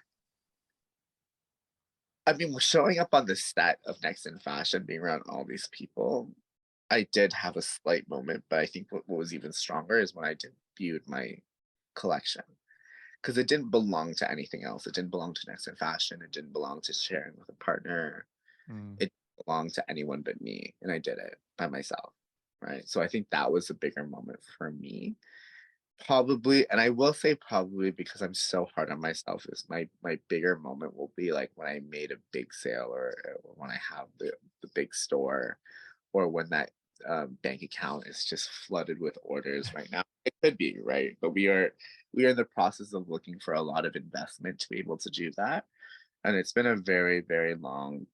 [SPEAKER 2] I mean, showing up on the set of Next in Fashion, being around all these people, I did have a slight moment, but I think what was even stronger is when I debuted my collection because it didn't belong to anything else. It didn't belong to Next in Fashion. It didn't belong to sharing with a partner.
[SPEAKER 1] Mm.
[SPEAKER 2] It belonged to anyone but me, and I did it by myself, right? So I think that was a bigger moment for me. Probably, and I will say probably because I'm so hard on myself, is my bigger moment will be like when I made a big sale or when I have the big store or when that bank account is just flooded with orders right now. It could be, right? But we are in the process of looking for a lot of investment to be able to do that. And it's been a very, very long,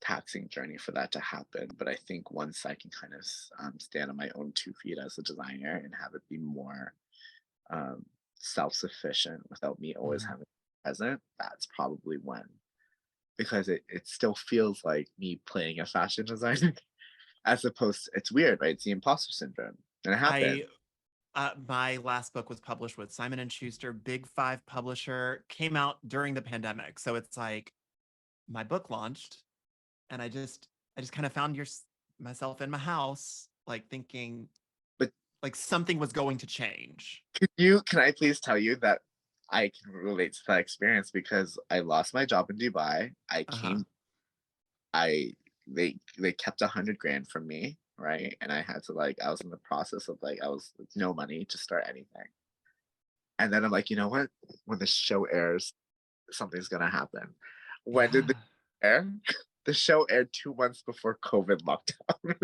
[SPEAKER 2] taxing journey for that to happen. But I think once I can kind of stand on my own 2 feet as a designer and have it be more um, self-sufficient without me always
[SPEAKER 1] Mhm.
[SPEAKER 2] having to be present, that's probably when, because it still feels like me playing a fashion designer as opposed to, it's weird, right? It's the imposter syndrome. And it happened.
[SPEAKER 1] I my last book was published with Simon and Schuster, Big Five publisher, came out during the pandemic. So it's like my book launched, and I just kind of found myself in my house, like thinking
[SPEAKER 2] But
[SPEAKER 1] like something was going to change.
[SPEAKER 2] can I please tell you that I can relate to that experience because I lost my job in Dubai.
[SPEAKER 1] Uh huh.
[SPEAKER 2] I they kept 100 grand from me, right? And I had to like I was in the process of like I was with no money to start anything. And then I'm like, you know what? When the show airs, something's gonna happen. When did the
[SPEAKER 1] Yeah.
[SPEAKER 2] air? The show aired 2 months before COVID lockdown.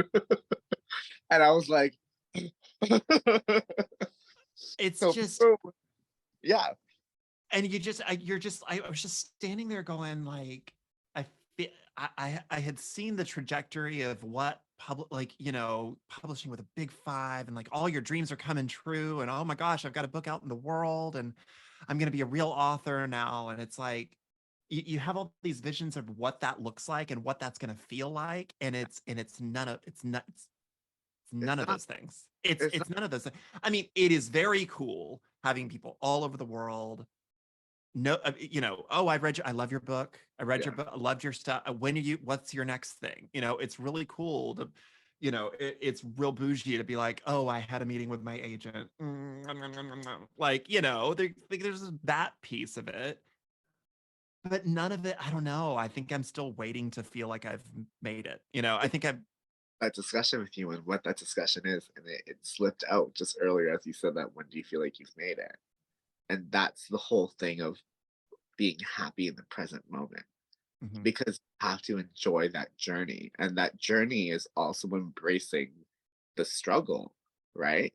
[SPEAKER 2] And I was like,
[SPEAKER 1] It's
[SPEAKER 2] so
[SPEAKER 1] just,
[SPEAKER 2] boom. Yeah,
[SPEAKER 1] and I was just standing there going like, I fe- I had seen the trajectory of what like, publishing with a big five, and like all your dreams are coming true, and oh my gosh, I've got a book out in the world, and I'm going to be a real author now. And it's like, you have all these visions of what that looks like and what that's going to feel like. And it's
[SPEAKER 2] it's
[SPEAKER 1] none of
[SPEAKER 2] not
[SPEAKER 1] those things. It's
[SPEAKER 2] it's not
[SPEAKER 1] it's none of those things. I mean, it is very cool having people all over the world. No, oh, I love your book. I read your
[SPEAKER 2] yeah.
[SPEAKER 1] book. I loved your stuff. What's your next thing? It's really cool to, it's real bougie to be like, oh, I had a meeting with my agent. Like, there's that piece of it, but none of it, I don't know. I think I'm still waiting to feel like I've made it. I think I've,
[SPEAKER 2] That discussion with you and what that discussion is, and it slipped out just earlier as you said that. When do you feel like you've made it? And that's the whole thing of being happy in the present moment,
[SPEAKER 1] mhm.
[SPEAKER 2] because you have to enjoy that journey, and that journey is also embracing the struggle, right?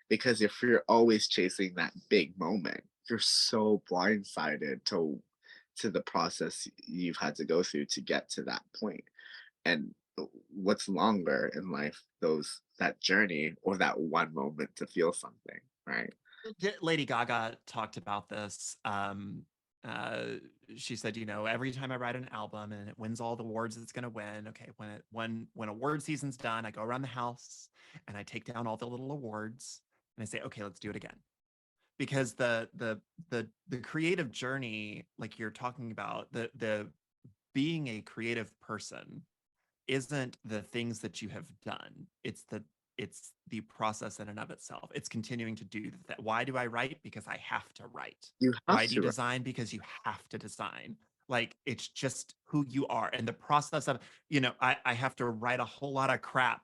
[SPEAKER 2] Because if you're always chasing that big moment, you're so blindsided to the process you've had to go through to get to that point. And what's longer in life, those that journey or that one moment to feel something, right?
[SPEAKER 1] Lady Gaga talked about this. Uh, she said, every time I write an album and it wins all the awards it's going to win, okay, when award season's done, I go around the house and I take down all the little awards and I say, okay, let's do it again. Because the creative journey, like you're talking about, the being a creative person isn't the things that you have done. It's the process in and of itself. It's continuing to do that. Why do I write? Because I have to write.
[SPEAKER 2] You have
[SPEAKER 1] Why do you
[SPEAKER 2] to, right?
[SPEAKER 1] design? Because you have to design. Like, it's just who you are. And the process of, I have to write a whole lot of crap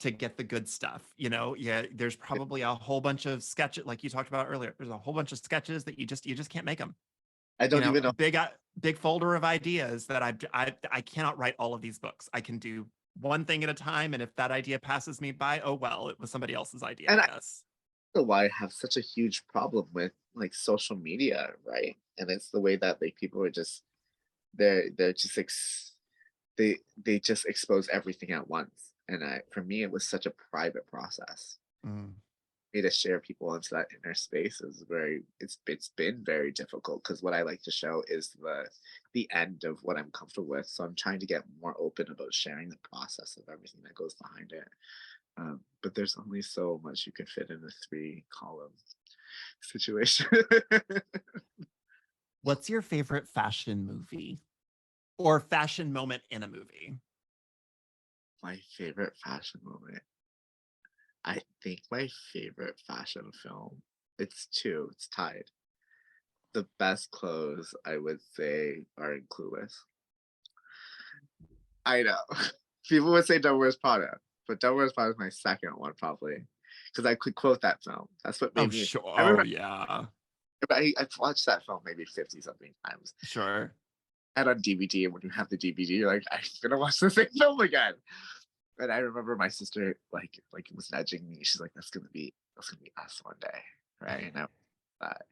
[SPEAKER 1] to get the good stuff. Yeah, there's probably a whole bunch of sketches, like you talked about earlier. There's a whole bunch of sketches that you just can't make them.
[SPEAKER 2] I don't even
[SPEAKER 1] A
[SPEAKER 2] know.
[SPEAKER 1] big folder of ideas that I cannot write all of these books. I can do one thing at a time, and if that idea passes me by, oh well, it was somebody else's idea, I
[SPEAKER 2] And I
[SPEAKER 1] guess.
[SPEAKER 2] know why I have such a huge problem with like social media, right? And it's the way that like people are just they're just they just expose everything at once. And for me, it was such a private process.
[SPEAKER 1] Mm.
[SPEAKER 2] Me to share people into that inner space is it's been very difficult, because what I like to show is the end of what I'm comfortable with. So I'm trying to get more open about sharing the process of everything that goes behind it. But there's only so much you can fit in a 3 column situation.
[SPEAKER 1] What's your favorite fashion movie or fashion moment in a movie?
[SPEAKER 2] My favorite fashion moment. I think my favorite fashion film. It's two. It's tied. The best clothes I would say are in Clueless. I know. People would say Don't Wears Prada, but Don't Wears Prada is my second one probably, because I could quote that film. That's what
[SPEAKER 1] Oh,
[SPEAKER 2] made me.
[SPEAKER 1] sure.
[SPEAKER 2] I
[SPEAKER 1] Oh,
[SPEAKER 2] remember
[SPEAKER 1] yeah.
[SPEAKER 2] I've watched that film maybe 50 something times,
[SPEAKER 1] Sure.
[SPEAKER 2] and on DVD. And when you have the DVD, you're like, I'm gonna watch the same film again. And I remember my sister like was nudging me. She's like, that's gonna be us one day, right? And I that.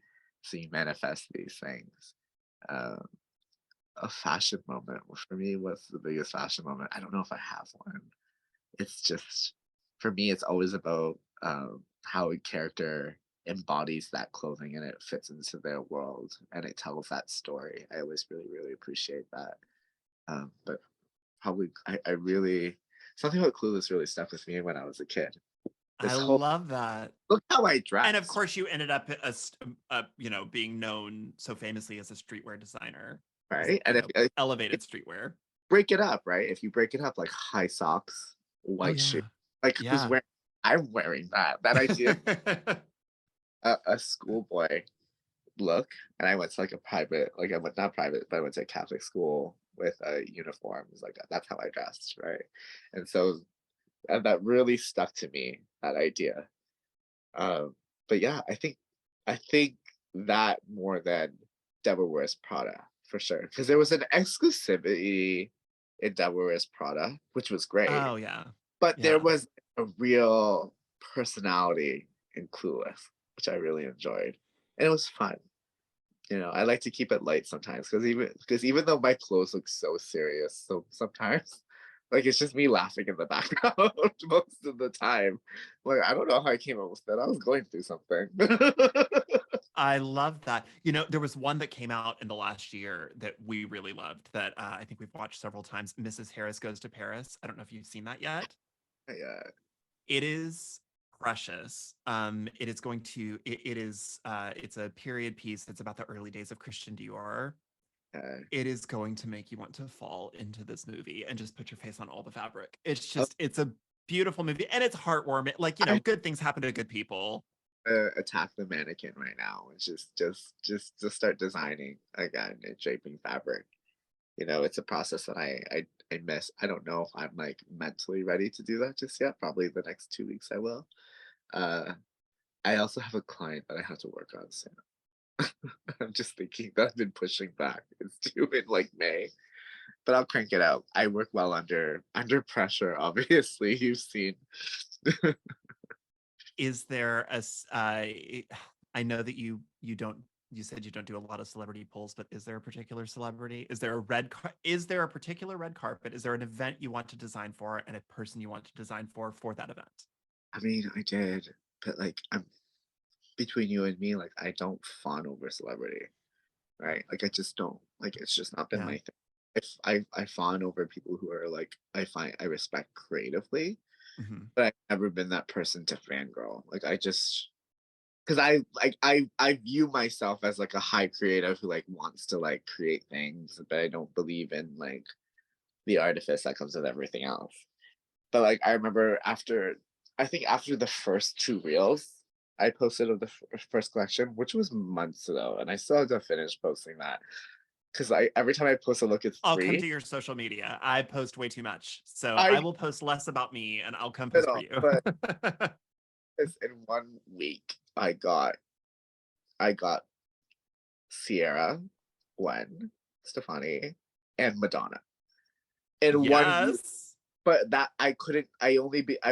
[SPEAKER 2] So you manifest these things. Um, a fashion moment for me was the biggest fashion moment. I don't know if I have one. It's just for me, it's always about how a character embodies that clothing and it fits into their world and it tells that story. I always really, really appreciate that. But probably I really something about Clueless really stuck with me when I was a kid.
[SPEAKER 1] I
[SPEAKER 2] This whole
[SPEAKER 1] love that.
[SPEAKER 2] look how I
[SPEAKER 1] And of
[SPEAKER 2] dress,
[SPEAKER 1] course, you ended up being known so famously as a streetwear designer, as
[SPEAKER 2] right? And if
[SPEAKER 1] elevated streetwear.
[SPEAKER 2] break it up, right? If you break it up like high socks,
[SPEAKER 1] Oh
[SPEAKER 2] white shoes,
[SPEAKER 1] yeah,
[SPEAKER 2] like who's
[SPEAKER 1] yeah.
[SPEAKER 2] wearing I'm wearing that. That idea a schoolboy look, and I went to like a private, like I went not private, but I went to a Catholic school with a uniform. It was like that's how I dressed, right? And so that really stuck to me, that idea. Um, but yeah, I think that more than Devil Wears Prada for sure, because there was an exclusivity in Devil Wears Prada, which was great,
[SPEAKER 1] Oh yeah,
[SPEAKER 2] but there
[SPEAKER 1] yeah.
[SPEAKER 2] was a real personality in Clueless, which I really enjoyed, and it was fun. I like to keep it light sometimes because even though my clothes look so serious, so sometimes like it's just me laughing in the background most of the time. Like I don't know how I came up with that. I was going through something.
[SPEAKER 1] I love that. There was one that came out in the last year that we really loved that I think we've watched several times. Mrs. Harris Goes to Paris. I don't know if you've seen that yet.
[SPEAKER 2] Yeah.
[SPEAKER 1] It is precious. It is going to. It is. It's a period piece that's about the early days of Christian Dior.
[SPEAKER 2] Okay.
[SPEAKER 1] It is going to make you want to fall into this movie and just put your face on all the fabric. It's
[SPEAKER 2] Oh,
[SPEAKER 1] just. It's a beautiful movie and it's heartwarming. Like
[SPEAKER 2] I
[SPEAKER 1] good things happen to good people.
[SPEAKER 2] attack the mannequin right now. It's just to start designing again and draping fabric. It's a process that I miss. I don't know if I'm like mentally ready to do that just yet. Probably the next 2 weeks I will. Uh, I also have a client that I have to work on soon. I'm just thinking that I've been pushing back. It's due in like May, but I'll crank it out. I work well under pressure. Obviously, you've seen.
[SPEAKER 1] Is there I know that you don't you said you don't do a lot of celebrity polls, but is there a particular celebrity? Is there a particular red carpet? Is there an event you want to design for and a person you want to design for that event?
[SPEAKER 2] I mean, I did, but like I'm between you and me, like I don't fawn over celebrity, right? Like I just don't. Like it's just not been
[SPEAKER 1] Yeah.
[SPEAKER 2] my thing. If I fawn over people who are like I respect creatively,
[SPEAKER 1] Hmm.
[SPEAKER 2] but I've never been that person to fangirl. Like I just because I view myself as like a high creative who like wants to like create things, but I don't believe in like the artifice that comes with everything else. But like I remember after the first two reels I posted of the first collection, which was months ago, and I still have to finish posting that because I every time I post a look at
[SPEAKER 1] I'll come
[SPEAKER 2] three,
[SPEAKER 1] to your social media. I post way too much. So
[SPEAKER 2] I
[SPEAKER 1] I will post less about me and I'll come
[SPEAKER 2] you
[SPEAKER 1] post for
[SPEAKER 2] know,
[SPEAKER 1] you.
[SPEAKER 2] but it's in 1 week I got Sierra, Gwen, Stefani, and Madonna in 1 week.
[SPEAKER 1] Yes.
[SPEAKER 2] But that I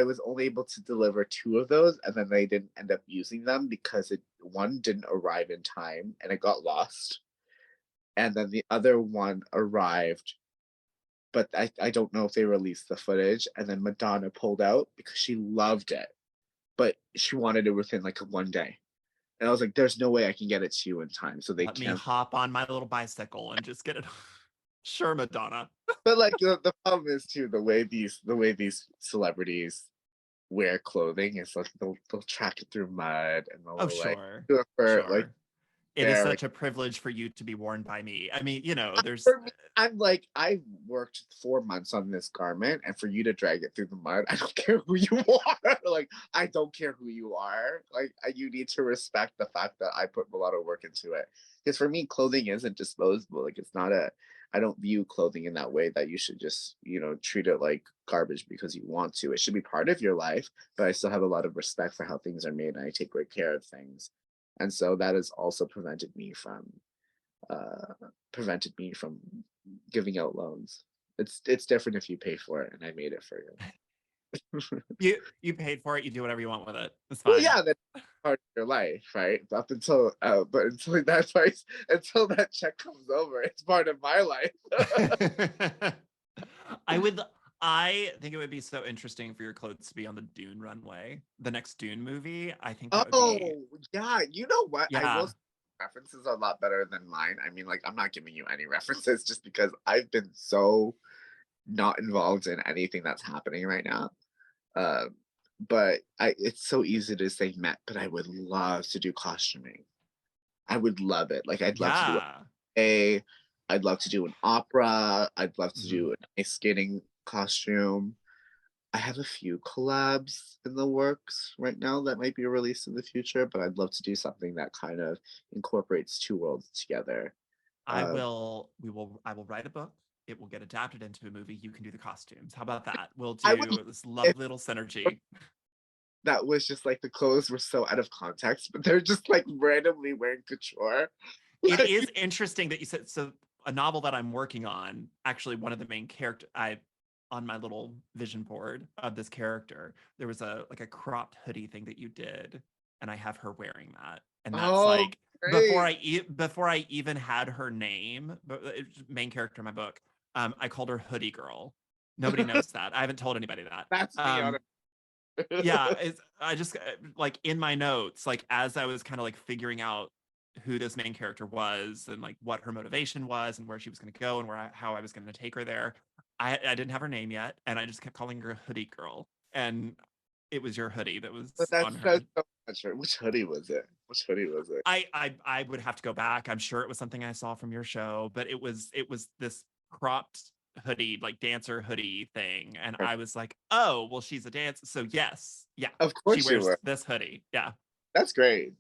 [SPEAKER 2] was only able to deliver two of those, and then they didn't end up using them because one didn't arrive in time and it got lost. And then the other one arrived, but I don't know if they released the footage. And then Madonna pulled out because she loved it, but she wanted it within like 1 day. And I was like, there's no way I can get it to you in time. So they
[SPEAKER 1] Let me
[SPEAKER 2] can't.
[SPEAKER 1] hop on my little bicycle and just get it. Sure, Madonna.
[SPEAKER 2] But like the problem is too the way these celebrities wear clothing is like they'll track it through mud and
[SPEAKER 1] Oh,
[SPEAKER 2] they'll like
[SPEAKER 1] sure.
[SPEAKER 2] do it for like
[SPEAKER 1] Sure. It is
[SPEAKER 2] very
[SPEAKER 1] such a privilege for you to be worn by me. I mean, there's
[SPEAKER 2] for me, I'm like I worked 4 months on this garment and for you to drag it through the mud, I don't care who you are. Like I don't care who you are. Like you need to respect the fact that I put a lot of work into it. Because for me, clothing isn't disposable. Like it's not a I don't view clothing in that way that you should just, treat it like garbage because you want to. It should be part of your life, but I still have a lot of respect for how things are made and I take great care of things. And so that has also uh, prevented me from giving out loans. It's different if you pay for it, and I made it for you.
[SPEAKER 1] You paid for it. You do whatever you want with it. It's
[SPEAKER 2] Well,
[SPEAKER 1] fine.
[SPEAKER 2] yeah, that's part of your life, right? Up until, but until that price, until that check comes over, it's part of my life.
[SPEAKER 1] I would. I think it would be so interesting for your clothes to be on the Dune runway, the next Dune movie. I think that would be,
[SPEAKER 2] Oh, yeah. You know what? I will
[SPEAKER 1] yeah.
[SPEAKER 2] say references are a lot better than mine. I mean, like, I'm not giving you any references just because I've been so not involved in anything that's happening right now. Um, but it's so easy to say Met, but I would love to do costuming. I would love it. Like, I'd love to do
[SPEAKER 1] Yeah.
[SPEAKER 2] a, I'd love to do an opera. I'd love to
[SPEAKER 1] Mhm.
[SPEAKER 2] do an ice skating costume. I have a few collabs in the works right now that might be released in the future, but I'd love to do something that kind of incorporates two worlds together. Um,
[SPEAKER 1] I will write a book. It will get adapted into a movie. You can do the costumes. How about that? We'll
[SPEAKER 2] I would love
[SPEAKER 1] do this
[SPEAKER 2] if
[SPEAKER 1] lovely little synergy.
[SPEAKER 2] that was just like the clothes were so out of context, but they're just like randomly wearing couture.
[SPEAKER 1] It
[SPEAKER 2] Like,
[SPEAKER 1] is interesting that you said so. A novel that I'm working on, actually, one of the main character I on my little vision board of this character, there was a like a cropped hoodie thing that you did, and I have her wearing that, and that's
[SPEAKER 2] oh,
[SPEAKER 1] like
[SPEAKER 2] great.
[SPEAKER 1] before I even had her name, but main character in my book, I called her Hoodie Girl. Nobody knows that. I haven't told anybody that.
[SPEAKER 2] That's me on
[SPEAKER 1] Yeah,
[SPEAKER 2] it.
[SPEAKER 1] it's I just like in my notes, like as I was kind of like figuring out who this main character was and like what her motivation was and where she was going to go and how I was going to take her there. I didn't have her name yet, and I just kept calling her Hoodie Girl, and it was your hoodie that was
[SPEAKER 2] But
[SPEAKER 1] on
[SPEAKER 2] that's
[SPEAKER 1] her.
[SPEAKER 2] so much. Which hoodie was it? Which hoodie was it?
[SPEAKER 1] I would have to go back. I'm sure it was something I saw from your show, but it was this cropped hoodie, like dancer hoodie thing, and I was like, oh, well, she's a dancer, so yes, yeah,
[SPEAKER 2] Of
[SPEAKER 1] she
[SPEAKER 2] course you
[SPEAKER 1] wears
[SPEAKER 2] were.
[SPEAKER 1] this hoodie. Yeah,
[SPEAKER 2] That's great.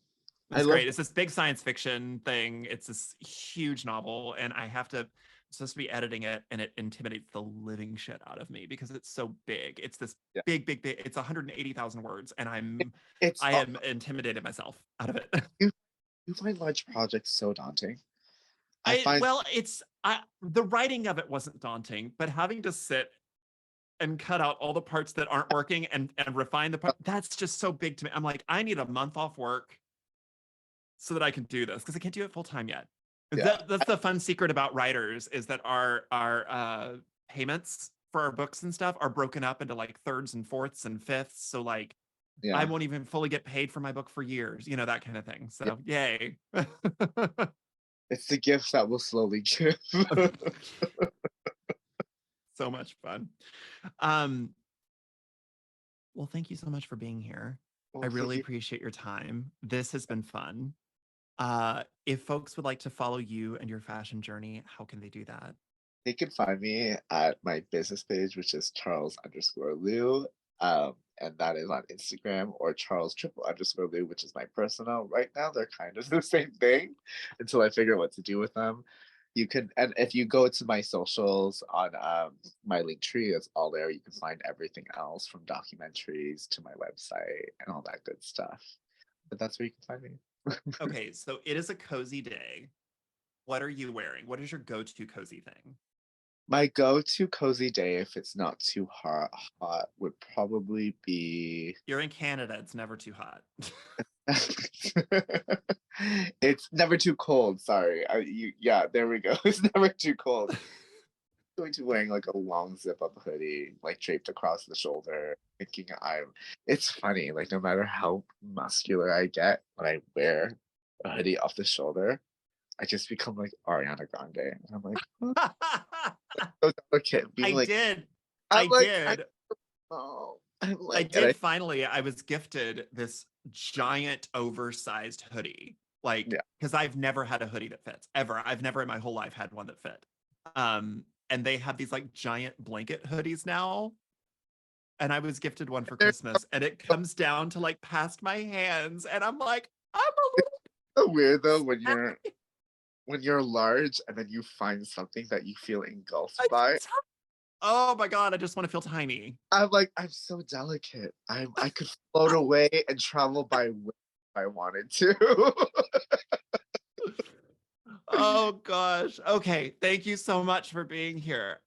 [SPEAKER 2] I
[SPEAKER 1] it's
[SPEAKER 2] love
[SPEAKER 1] great. It's this big science fiction thing. It's this huge novel, and I have to. I'm supposed to be editing it, and it intimidates the living shit out of me because it's so big. It's this
[SPEAKER 2] yeah.
[SPEAKER 1] big. It's 180,000 words, and
[SPEAKER 2] It's
[SPEAKER 1] I am intimidated myself out of it.
[SPEAKER 2] you you find large projects so daunting. I
[SPEAKER 1] I
[SPEAKER 2] find
[SPEAKER 1] well, the writing of it wasn't daunting, but having to sit and cut out all the parts that aren't working and refine the part, that's just so big to me. I'm like, I need a month off work so that I can do this because I can't do it full time yet.
[SPEAKER 2] yeah,
[SPEAKER 1] That's the fun secret about writers is that our payments for our books and stuff are broken up into like thirds and fourths and fifths. So like I
[SPEAKER 2] yeah,
[SPEAKER 1] won't even fully get paid for my book for years, that kind of thing.
[SPEAKER 2] yeah.
[SPEAKER 1] So yay.
[SPEAKER 2] It's the gift that will slowly give.
[SPEAKER 1] So much fun. Um, well, thank you so much for being here. I
[SPEAKER 2] Well, thank
[SPEAKER 1] really
[SPEAKER 2] you.
[SPEAKER 1] appreciate your time. This has been fun. If folks would like to follow you and your fashion journey, how can they do that?
[SPEAKER 2] They can find me at my business page, which is Charles_Liu. And that is on Instagram, or Charles_Liu, which is my personal. Right now, they're kind of the same thing until I figure out what to do with them. You can, and if you go to my socials on my link tree, it's all there. You can find everything else from documentaries to my website and all that good stuff. But that's where you can find me.
[SPEAKER 1] Okay, so it is a cozy day. What are you wearing? What is your go-to cozy thing?
[SPEAKER 2] My go-to cozy day, if it's not too hot, would probably be
[SPEAKER 1] You're in Canada, it's never too hot.
[SPEAKER 2] it's never too cold. Sorry, yeah, there we go. It's never too cold. Going to wearing like a long zip up hoodie, like draped across the shoulder, thinking I'm. It's funny, like no matter how muscular I get when I wear a hoodie off the shoulder, I just become like Ariana Grande, and I'm like, oh, so delicate, being
[SPEAKER 1] I
[SPEAKER 2] like,
[SPEAKER 1] did.
[SPEAKER 2] I'm
[SPEAKER 1] I
[SPEAKER 2] like, I
[SPEAKER 1] did.
[SPEAKER 2] oh, I'm
[SPEAKER 1] I
[SPEAKER 2] like, and
[SPEAKER 1] did finally. I was gifted this giant oversized hoodie. Like,
[SPEAKER 2] yeah,
[SPEAKER 1] because I've never had a hoodie that fits ever. I've never in my whole life had one that fit. And they have these like giant blanket hoodies now. And I was gifted one for
[SPEAKER 2] they're
[SPEAKER 1] Christmas, and it comes down to like past my hands, and I'm like, I'm a little
[SPEAKER 2] so weird though
[SPEAKER 1] snappy.
[SPEAKER 2] when you're large and then you find something that you feel engulfed by.
[SPEAKER 1] Oh my god, I just want to feel tiny.
[SPEAKER 2] I'm like, I'm so delicate. I could float away and travel by wind if I wanted to.
[SPEAKER 1] Oh gosh. Okay. Thank you so much for being here.